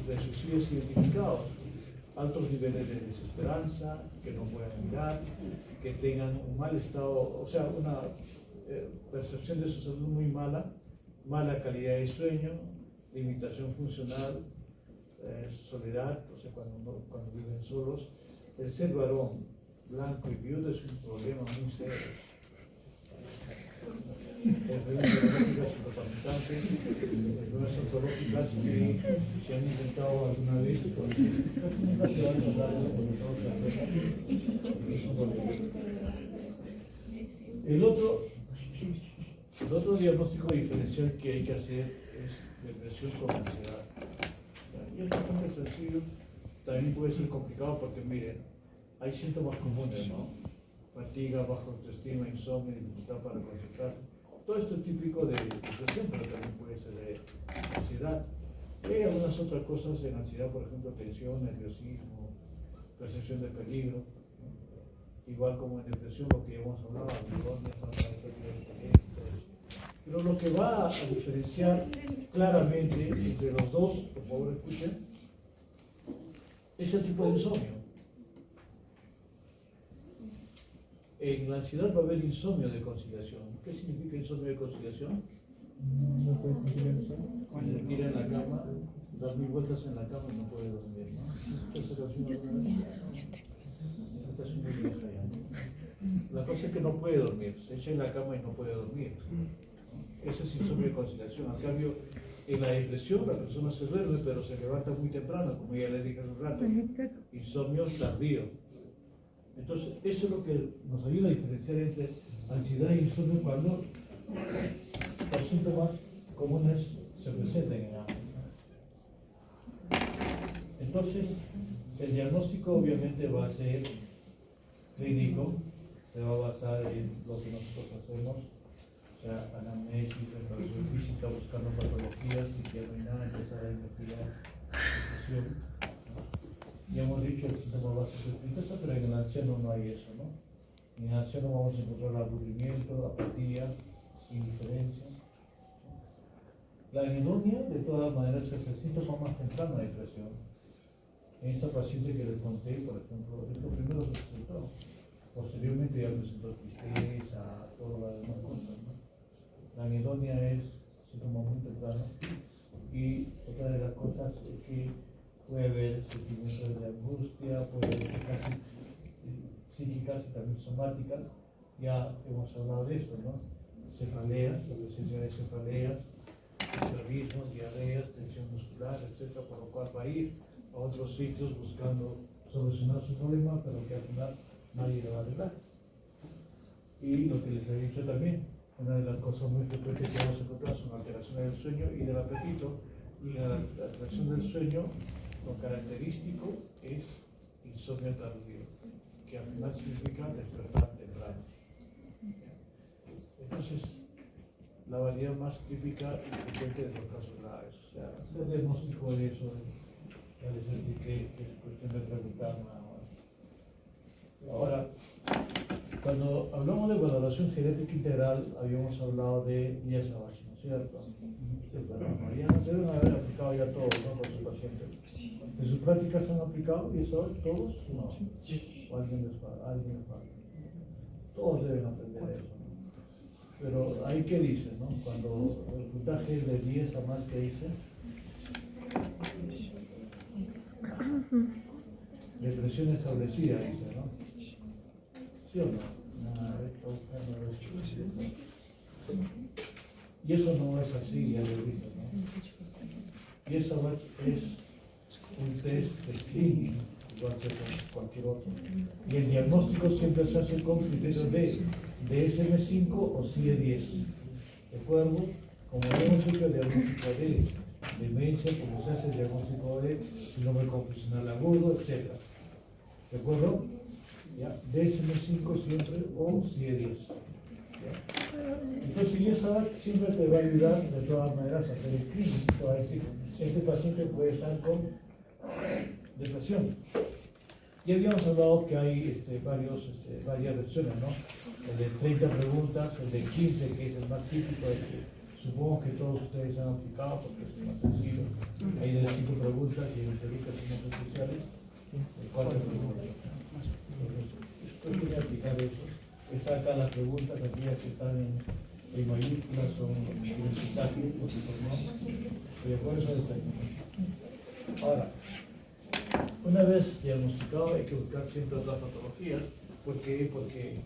de suicidios identificados? Altos niveles de desesperanza, que no puedan mirar, que tengan un mal estado, o sea, una percepción de su salud muy mala, mala calidad de sueño, limitación funcional, soledad, o sea, cuando viven solos. El ser varón, blanco y viudo es un problema muy serio. Enfermedades neurológicas incapacitante, enfermedades oncológicas que se han intentado alguna vez, el otro diagnóstico diferencial que hay que hacer es depresión con ansiedad. Y es bastante sencillo, también puede ser complicado porque miren, hay síntomas comunes, ¿no? Fatiga, baja autoestima, insomnio, dificultad para concentrarse. Todo esto es típico de depresión, pero también puede ser de ansiedad. Hay algunas otras cosas en ansiedad, por ejemplo, tensión, nerviosismo, percepción de peligro, ¿no? Igual como en depresión, lo que ya hemos hablado, pero lo que va a diferenciar claramente entre los dos, por favor escuchen, es el tipo de insomnio. En la ansiedad va a haber insomnio de conciliación. ¿Qué significa insomnio de conciliación? Cuando se tira en la cama, da 1000 vueltas en la cama y no puede dormir, ¿no? Esta es muy vieja ya, ¿no? La cosa es que no puede dormir, se echa en la cama y no puede dormir, ¿no? Ese es insomnio de conciliación. En cambio, en la depresión la persona se duerme pero se levanta muy temprano, como ya le dije hace un rato. Insomnio tardío. Entonces, eso es lo que nos ayuda a diferenciar entre ansiedad e insomnio cuando los síntomas comunes se presenten en ambos. Entonces, el diagnóstico obviamente va a ser clínico, se va a basar en lo que nosotros hacemos, o sea, anamnesis, revisión física, buscando patologías, y que no hay nada, empezar a investigar depresión. Ya hemos dicho el síntoma básico de tristeza, pero en el anciano no hay eso, ¿no? En el anciano vamos a encontrar aburrimiento, apatía, indiferencia. La anedonia, de todas maneras, es el síntoma más temprano de depresión. En esta paciente que les conté, por ejemplo, es lo primero que presentó. Posteriormente ya presentó tristeza, todas las demás cosas, ¿no? La anedonia es síntoma muy temprano. Y otra de las cosas es que puede haber sentimientos de angustia, puede haber casi psíquicas y también somáticas. Ya hemos hablado de esto, ¿no? Cefaleas, la presencia de cefaleas, estrabismos, diarreas, tensión muscular, etc. Por lo cual va a ir a otros sitios buscando solucionar su problema, pero que al final nadie le va a arreglar. Y lo que les he dicho también, una de las cosas muy frecuentes que vamos a encontrar son alteraciones del sueño y del apetito. Y la alteración del sueño, lo característico es insomnio tardío, que al final significa despertar temprano. Entonces, la variedad más típica y frecuente de los casos graves. O sea, el diagnóstico de eso, ya les expliqué, que es cuestión de preguntar nada más. Ahora, cuando hablamos de valoración genética integral, habíamos hablado de Díaz Abachi, ¿no es cierto? Ya no deben haber aplicado ya todos, ¿no? Con sus pacientes. ¿En sus prácticas han aplicado Díaz Abachi todos? No. ¿O alguien les falta? Todos deben aprender eso. Pero ahí qué dice, ¿no? Cuando el puntaje es de 10 a más, ¿qué dice? Depresión establecida, dice, ¿no? ¿Sí o no? Y eso no es así, ya lo he visto, ¿no? Y esa es un test de screening, igual que cualquier otro. Y el diagnóstico siempre se hace con criterios de DSM-5 o CIE-10. ¿De acuerdo? Como hemos hecho el diagnóstico de demencia, como se hace el diagnóstico de síndrome confusional agudo, etc. ¿De acuerdo? ¿Ya? DSM-5 siempre o CIE-10. Entonces, y esa siempre te va a ayudar de todas maneras a hacer el screening. Te va a decir, este paciente puede estar con depresión. Ya habíamos hablado que hay varias versiones, ¿no? El de 30 preguntas, el de 15, que es el más típico, el que supongo que todos ustedes han aplicado porque es más sencillo. Hay de 5 preguntas y en el de educaciones especiales, de 4 preguntas. Entonces, usted puede aplicar eso. Está acá las preguntas, aquellas que están en mayúsculas, son identitarios, ¿no? Pero por eso está aquí. Ahora, una vez diagnosticado hay que buscar siempre otras patologías. ¿Por qué? Porque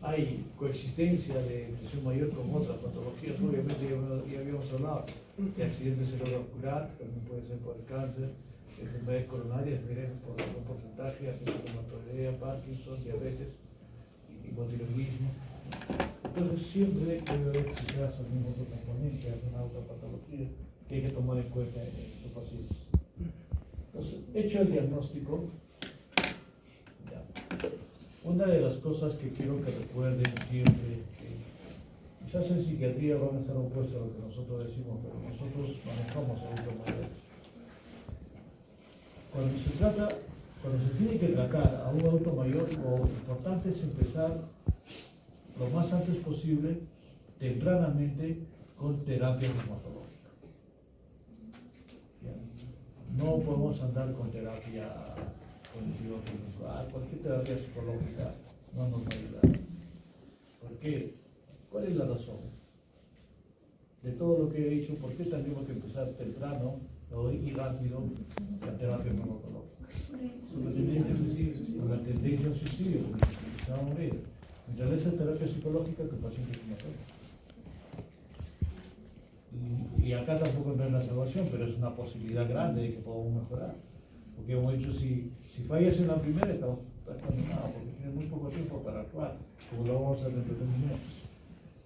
hay coexistencia de depresión mayor con otras patologías. Obviamente ya habíamos hablado de accidente cerebrovascular, que también puede ser por el cáncer, enfermedades coronarias, miren por un porcentaje, artritis Parkinson, diabetes, hipotiroidismo. Entonces siempre debe haber quizás algún otro componente, alguna otra patología que hay que tomar en cuenta en su paciente. Entonces, hecho el diagnóstico, ya. Una de las cosas que quiero que recuerden siempre es que quizás en psiquiatría van a estar opuestos a lo que nosotros decimos, pero nosotros manejamos adultos mayores. Cuando se tiene que tratar a un adulto mayor, lo importante es empezar lo más antes posible, tempranamente, con terapia reumatológica. No podemos andar con terapia cognitivo-conductual, cualquier terapia psicológica no nos va a ayudar. ¿Por qué? ¿Cuál es la razón? De todo lo que he dicho, ¿por qué tenemos que empezar temprano y rápido la terapia farmacológica? Por la tendencia al suicidio, porque se va a morir. Mientras esa terapia psicológica que el paciente se mata. Y acá tampoco no es la salvación, pero es una posibilidad grande de que podamos mejorar. Porque hemos dicho, si fallas en la primera, estás condenado, porque tienes muy poco tiempo para actuar, como lo vamos a hacer dentro de un minuto.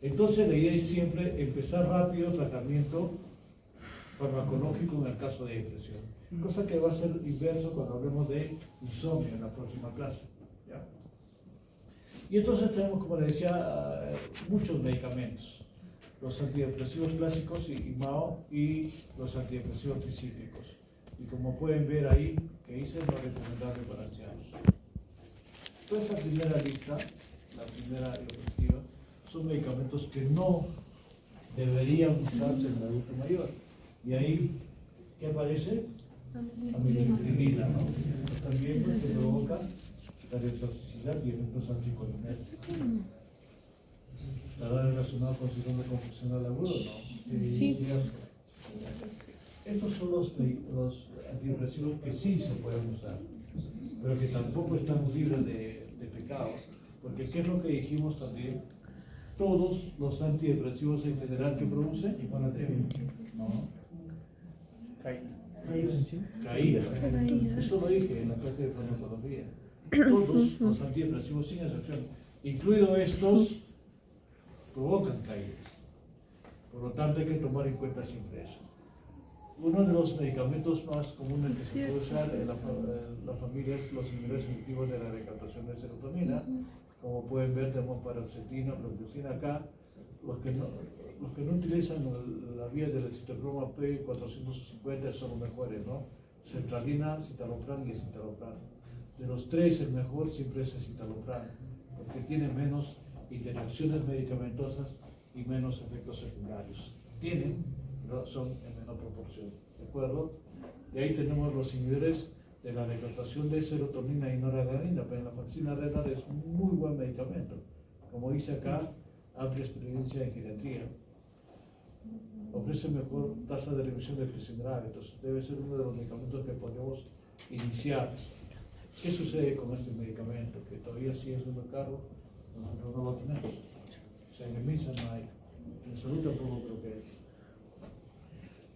Entonces la idea es siempre empezar rápido el tratamiento farmacológico en el caso de depresión. Cosa que va a ser inverso cuando hablemos de insomnio en la próxima clase. ¿Ya? Y entonces tenemos, como les decía, muchos medicamentos. Los antidepresivos clásicos y MAO y los antidepresivos tricíclicos. Y como pueden ver ahí, que hice no recomendable para ancianos. Toda esta primera lista, la primera diapositiva, son medicamentos que no deberían usarse en el adulto mayor. Y ahí, ¿qué aparece? Amitriptilina, ¿no? También porque provoca la toxicidad y efectos anticolinérgicos. ¿Está relacionado con síndrome confusional agudo? No.
Sí.
Estos son los antidepresivos que sí se pueden usar, pero que tampoco están libres de pecados. Porque ¿qué es lo que dijimos también? Todos los antidepresivos en general que producen ¿no? Caída. Eso lo dije en la clase de farmacología. Todos los antidepresivos, sin excepción, incluidos estos, provocan caídas. Por lo tanto, hay que tomar en cuenta siempre eso. Uno de los medicamentos más comunes que se puede usar en la familia es los inhibidores selectivos de la recaptación de serotonina. Como pueden ver, tenemos paroxetina, propioxina acá. Los que no utilizan la vía del citocroma P450 son los mejores, ¿no? Sertralina, citalopram y escitalopram. De los tres, el mejor siempre es el citalopram, porque tiene menos interacciones medicamentosas y menos efectos secundarios. Tienen, pero son en menor proporción, ¿de acuerdo? Y ahí tenemos los inhibidores de la recaptación de serotonina y noradrenalina, pero la faxina renal es un muy buen medicamento. Como dice acá, amplia experiencia en geriatría. Ofrece mejor tasa de remisión de presión grave, entonces debe ser uno de los medicamentos que podemos iniciar. ¿Qué sucede con este medicamento? Que todavía sigue siendo caro, nosotros no lo tenemos. O sea, en el MISA no hay, en salud tampoco creo que hay.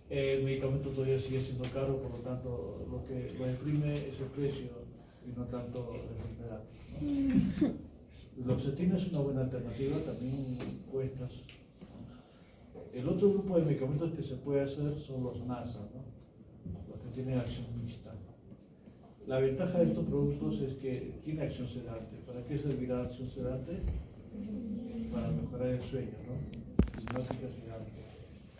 El medicamento todavía sigue siendo caro, por lo tanto, lo que lo imprime es el precio y no tanto la enfermedad, ¿no? Loxetina es una buena alternativa, también cuesta. El otro grupo de medicamentos que se puede hacer son los NASA, ¿no? Los que tienen acción mixta. La ventaja de estos productos es que tiene acción sedante. ¿Para qué servirá acción sedante? Para mejorar el sueño, ¿no? Hipnótica sedante.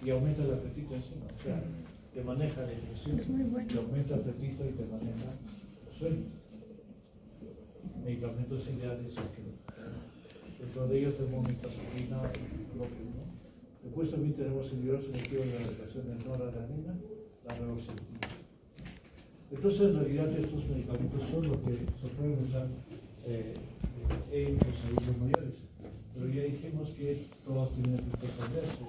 Y aumenta el apetito encima, o sea, te maneja la digestión, te aumenta el apetito y te maneja el sueño. Medicamentos ideales que dentro de ellos tenemos metazolina, ¿no? Después también tenemos inhibidores selectivos de la regulación de noradrenalina, la redoxetina. Entonces, en realidad, estos medicamentos son los que se pueden usar en los adultos mayores. Pero ya dijimos que todos tienen efectos adversos.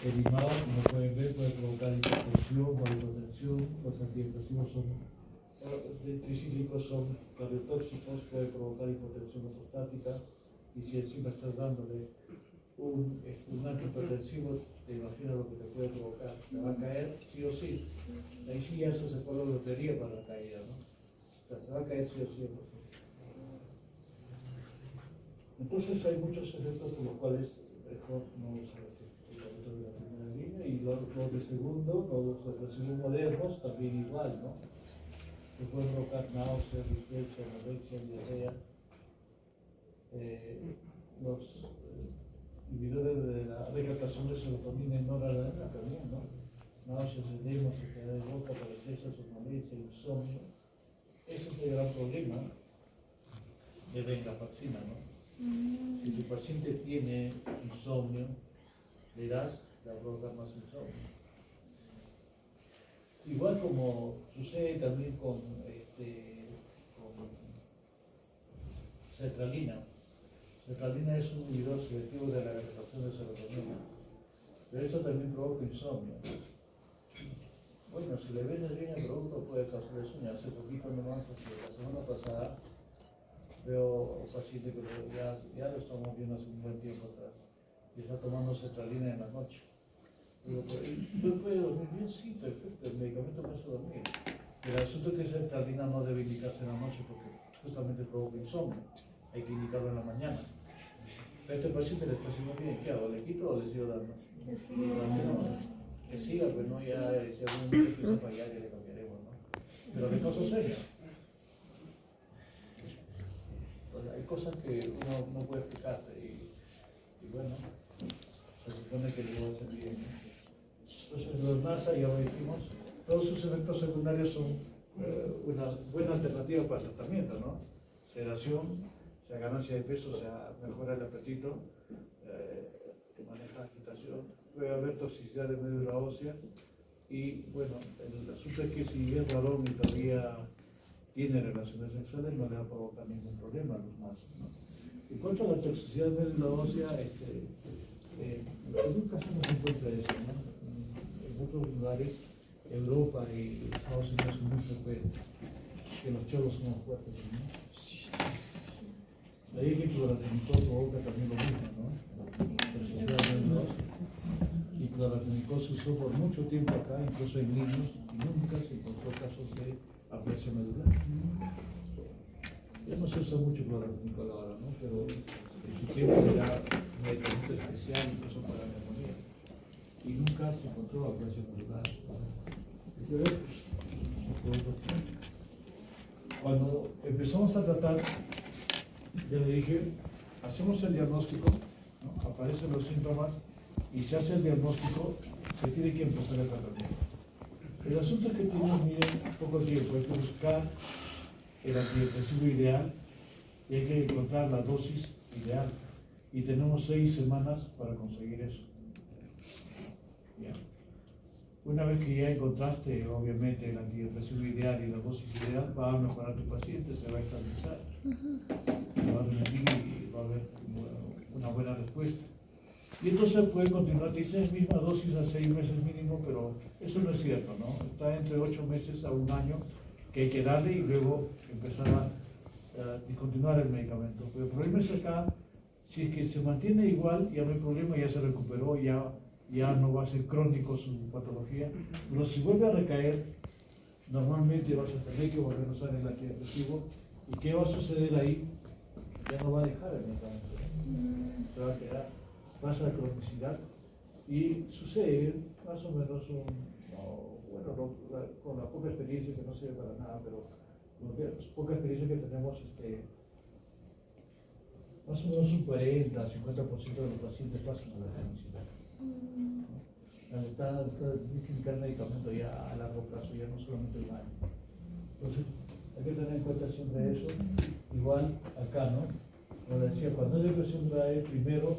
El IMAO, como pueden ver, puede provocar hipertensión o hipotensión. Los antidepresivos tricíclicos son cardiotóxicos, puede provocar hipotensión prostática. Y si encima estás dándole un antihipertensivo, te imaginas lo que te puede provocar. Te va a caer sí o sí. Ahí sí ya se sacó la lotería para la caída, ¿no? O sea, se va a caer sí o sí. Entonces hay muchos efectos por los cuales mejor no usar el medicamento de la primera línea, y los de segundo, los depresivos modernos también igual, ¿no? Que pueden provocar náuseas, dispepsia, anorexia, diarrea. Los inhibidores de la recaptación de serotonina y noradrenalina también, ¿no? Náuseas, edema, sequedad de boca, parestesia, somnolencia, insomnio. Ese es el gran problema de venlafaxina, ¿no? Si tu paciente tiene insomnio, verás que va a provocar más insomnio. Igual como sucede también con sertralina. Sertralina es un inhibidor selectivo de la recaptación de serotonina, pero esto también provoca insomnio. Bueno, si le vendes bien el producto puede causar insomnio. Hace poquito nomás, la semana pasada, veo un paciente que ya lo estamos viendo hace un buen tiempo atrás, y está tomando sertralina en la noche. Digo, ¿usted puede dormir bien? Sí, perfecto, el medicamento me hace dormir. Pero el asunto es que sertralina no debe indicarse en la noche porque justamente provoca insomnio. Hay que indicarlo en la mañana. A este paciente le está haciendo bien, ¿qué hago? ¿Le quito o le sigo dando? Que siga, pues no, ya si algún momento empieza a fallar, ya le cambiaremos, ¿no? Pero de cosas serias. Entonces, hay cosas que uno no puede explicarte y bueno, se supone que le va a hacer bien. Entonces, los NASA, ya lo dijimos, todos sus efectos secundarios son una buena alternativa para el tratamiento, ¿no? Sedación, o sea, ganancia de peso, o sea, mejora el apetito, maneja agitación, puede haber toxicidad de médula ósea, y bueno, el asunto es que si es varón y todavía tiene relaciones sexuales, no le va a provocar ningún problema a los más, ¿no? En cuanto a la toxicidad de médula ósea, en un caso no se encuentra eso, ¿no? En otros lugares, Europa y Estados Unidos, es muy frecuente que los cholos son fuertes, ¿no? La idea que clorafenicol provoca también lo mismo, ¿no? Y clorafenicol se usó por mucho tiempo acá, incluso en niños, y nunca se encontró casos de apresia medular. Ya no se usa mucho clorafenicol ahora, ¿no? Pero en su tiempo era un medicamento especial, incluso para la neumonía. Y nunca se encontró apresia medular. Hay que ver. Cuando empezamos a tratar, ya le dije, hacemos el diagnóstico, ¿no? Aparecen los síntomas y se hace el diagnóstico, se tiene que empezar el tratamiento. El asunto es que tenemos, miren, poco tiempo, hay que buscar el antidepresivo ideal y hay que encontrar la dosis ideal. Y tenemos 6 semanas para conseguir eso. ¿Ya? Una vez que ya encontraste, obviamente, el antidepresivo ideal y la dosis ideal, va a mejorar tu paciente, se va a estabilizar. Va a rendir y va a haber una buena respuesta. Y entonces puede continuar, dice, misma dosis a 6 meses mínimo, pero eso no es cierto, ¿no? Está entre 8 meses a 1 año que hay que darle y luego empezar a discontinuar el medicamento. Pero el problema es acá, si es que se mantiene igual, ya no hay problema, ya se recuperó, ya ya no va a ser crónico su patología, pero si vuelve a recaer, normalmente vas a tener que volver a usar el antidepresivo. ¿Y qué va a suceder ahí? Ya no va a dejar el medicamento, se va a quedar, pasa la cronicidad y sucede más o menos con la poca experiencia, que no sirve para nada, pero poca experiencia que tenemos, más o menos un 40-50% de los pacientes pasan a la cronicidad. Está indicar medicamento ya a largo plazo, ya no solamente un año. Entonces, hay que tener en cuenta siempre eso. Igual acá, ¿no? Como decía, cuando hay depresión grave, primero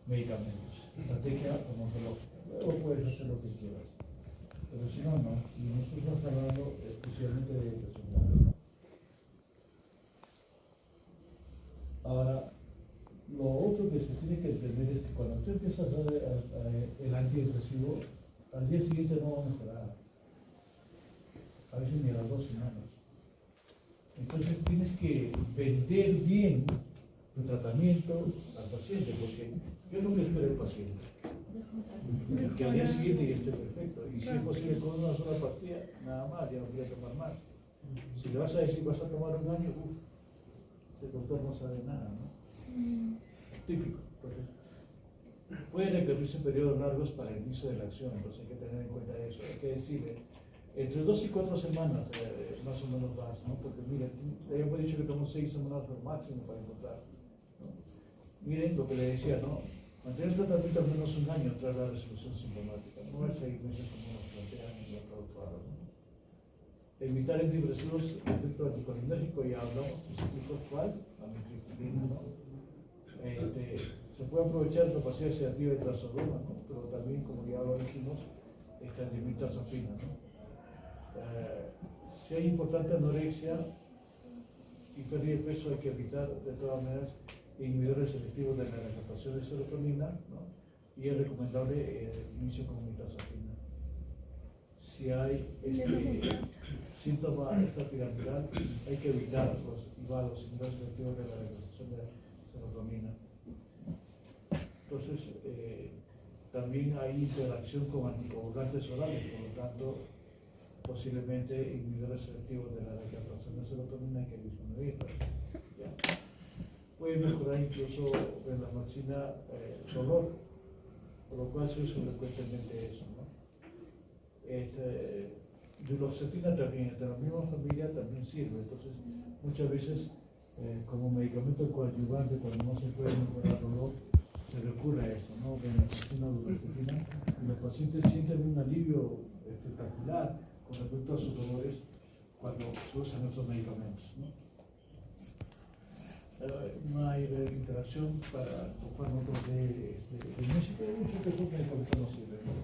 medicamentos, estrategia farmacológica, luego puedes hacer lo que quieras. Pero si no, no. Y nosotros estamos hablando especialmente de depresión grave. Ahora, lo otro que se tiene que entender es que cuando tú empiezas a dar el antidepresivo, al día siguiente no va a mejorar. A veces ni a las 2 semanas. Entonces tienes que vender bien tu tratamiento al paciente, porque ¿qué es lo que espera el paciente? Que al día siguiente ya esté perfecto. Y si es posible con una sola pastilla, nada más, ya no quiere tomar más. Si le vas a decir vas a tomar un año, el doctor no sabe nada, ¿no? Típico. Entonces, pueden requerirse periodos largos para el inicio de la acción, entonces hay que tener en cuenta eso. Hay que decirle, entre 2 y 4 semanas, más o menos más, ¿no? Porque miren, le hemos dicho que tenemos 6 semanas lo máximo para encontrar, ¿no? Miren lo que le decía, ¿no? Mantener el tratamiento al menos un año tras la resolución sintomática, no es 6 meses como nos plantean en los traductores, ¿no? Evitar antidepresivos, efecto anticolinérgico, ya hablamos, ¿cuál? Amitriptilina, ¿no? Se puede aprovechar la capacidad sedativa de trazodona, ¿no? Pero también, como ya lo dijimos, mirtazapina, ¿no? Si hay importante anorexia y pérdida de peso, hay que evitar de todas maneras inhibidores selectivos de la recaptación de serotonina, ¿no? Y es recomendable el inicio con mirtazapina. Si hay síntoma extrapiramidal, hay que evitar los inhibidores selectivos de la recaptación de serotonina. Entonces, también hay interacción con anticoagulantes orales, por lo tanto, posiblemente inhibidores selectivos de la recaptación de serotonina hay que disminuirlos. Puede mejorar incluso en la medicina dolor, por lo cual se usa frecuentemente eso, ¿no? Duloxetina también, de la misma familia también sirve, entonces muchas veces como medicamento coadyuvante, cuando no se puede mejorar dolor, se recurre a esto, ¿no? Venlafaxina, duloxetina, y los pacientes sienten un alivio espectacular con respecto a sus dolores cuando se usan estos medicamentos, ¿no? No hay interacción con fármacos de música, hay muchos que estos medicamentos no sirven, ¿no?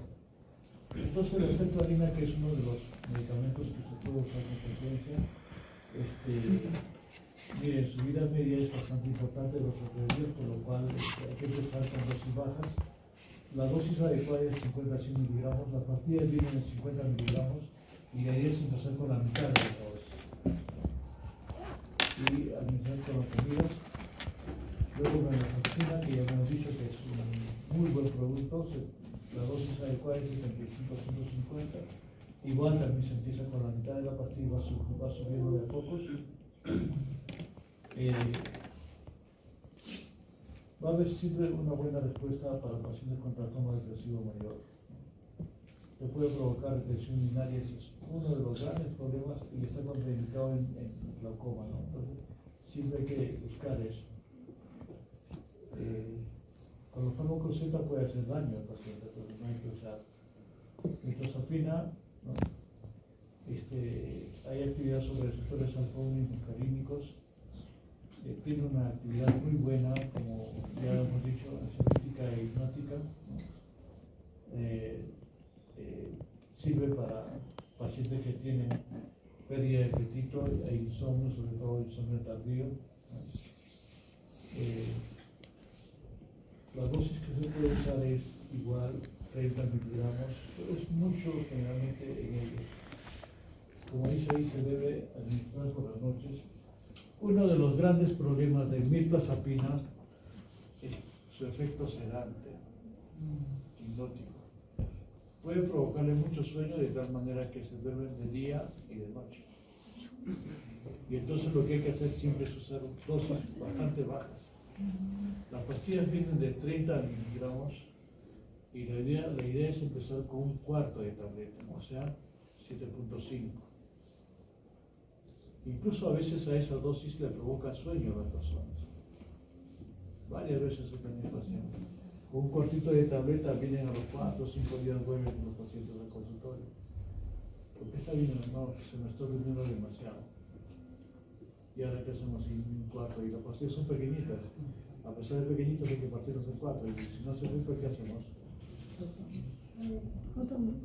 Entonces la sertralina, que es uno de los medicamentos que se puede usar con frecuencia, miren, su vida media es bastante importante de los alrededores, por lo cual hay que empezar con dosis bajas. La dosis adecuada es 50 a 100 miligramos, las pastillas vienen en 50 miligramos y la idea es empezar con la mitad de la dosis. Y administrar con las comidas. Luego venlafaxina, que ya hemos dicho que es un muy buen producto, la dosis adecuada es 75 a 150. Igual también se empieza con la mitad de la pastilla y va subiendo de a pocos. Va a haber siempre una buena respuesta para pacientes con trastorno depresivo mayor. Se puede provocar depresión urinaria, ese es uno de los grandes problemas y está contraindicado en glaucoma, ¿no? Entonces, siempre hay que buscar eso. Con los fármacos Z puede hacer daño al paciente, pero no hay que usar mirtazapina, ¿no? Hay actividad sobre receptores alfa-1 muscarínicos, tiene una actividad muy buena, como ya hemos dicho, ansiolítica e hipnótica, ¿no? Sirve para pacientes que tienen pérdida de apetito e insomnio, sobre todo insomnio tardío, ¿no? La dosis que se puede usar es igual, 30 miligramos, pero es mucho generalmente en ellos. Como dice ahí, se debe administrar por las noches. Uno de los grandes problemas de mirtazapina es su efecto sedante y hipnótico. Puede provocarle mucho sueño de tal manera que se duermen de día y de noche. Y entonces lo que hay que hacer siempre es usar dosis bastante bajas. Las pastillas vienen de 30 miligramos y la idea es empezar con un cuarto de tableta, o sea, 7.5. Incluso a veces a esa dosis le provoca sueño a las personas. Varias veces he tenido pacientes. Con un cuartito de tableta vienen a los 4 o 5 días, vuelven los pacientes al consultorio. Porque está bien, no, se me está durmiendo demasiado. Y ahora que hacemos un cuarto, y las pastillas son pequeñitas. A pesar de pequeñitas hay que partirlas en 4. Y si no se rompe, ¿qué hacemos?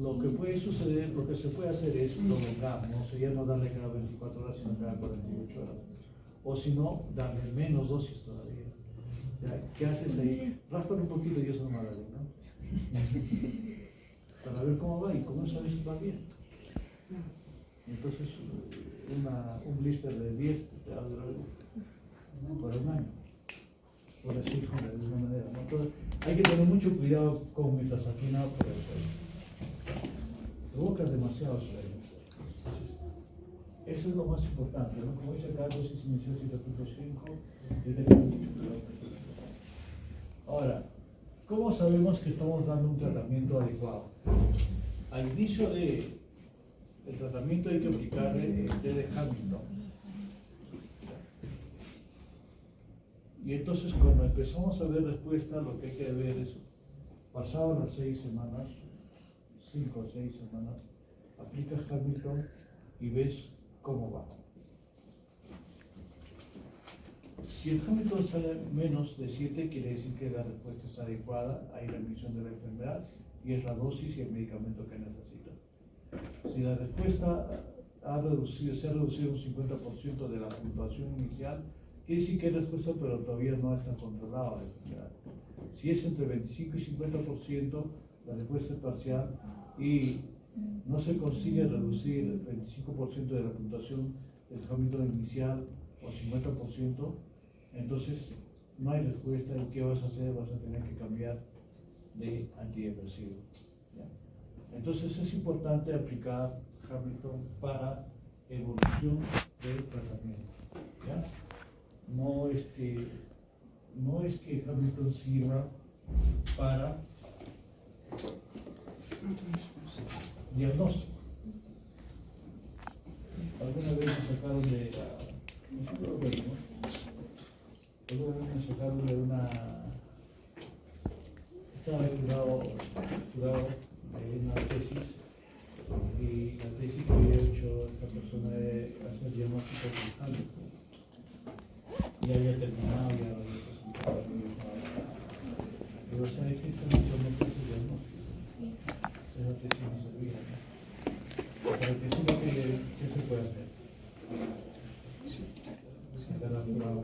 Lo que puede suceder, lo que se puede hacer es prolongar, no sería no darle cada 24 horas, sino cada 48 horas. O si no, darle menos dosis todavía. ¿Ya? ¿Qué haces ahí? Raspan un poquito y eso no va a darle, ¿no? Para ver cómo va y cómo sabes si va bien. Entonces, un blister de 10 te va a durar por un año. Por decirlo de alguna manera, ¿no? Entonces, hay que tener mucho cuidado con metasaquina por el sueño. Provoca demasiado sueño. Eso es lo más importante, ¿no? Como dice acá, dosis inicial 7.5, hay que tener mucho cuidado. Ahora, ¿cómo sabemos que estamos dando un tratamiento adecuado? Al inicio del tratamiento hay que aplicar el té de Hamilton. Y entonces cuando empezamos a ver respuesta, lo que hay que ver es, pasadas las 6 semanas, 5 o 6 semanas, aplicas Hamilton y ves cómo va. Si el Hamilton sale menos de 7, quiere decir que la respuesta es adecuada, hay remisión de la enfermedad y es la dosis y el medicamento que necesita. Si la respuesta se ha reducido un 50% de la puntuación inicial, quiere decir que hay respuesta, pero todavía no está controlada la enfermedad. Si es entre 25 y 50%, la respuesta es parcial y no se consigue reducir el 25% de la puntuación del Hamilton inicial o 50%, entonces no hay respuesta. ¿Y qué vas a hacer? Vas a tener que cambiar de antidepresivo. ¿Ya? Entonces es importante aplicar Hamilton para evolución del tratamiento. ¿Ya? No es que Hamilton sirva para diagnóstico. Alguna vez me sacaron de una, estaba curado de una tesis, y la tesis que había hecho esta persona de hacer diagnóstico con Hamilton. Ya había terminado, ya había presentado, pero ¿sabes qué? Esto no solamente es el diagnóstico. Esa tesis no servía, ¿no? Para que sepa ¿qué se puede hacer? Sí. Sacar la prueba de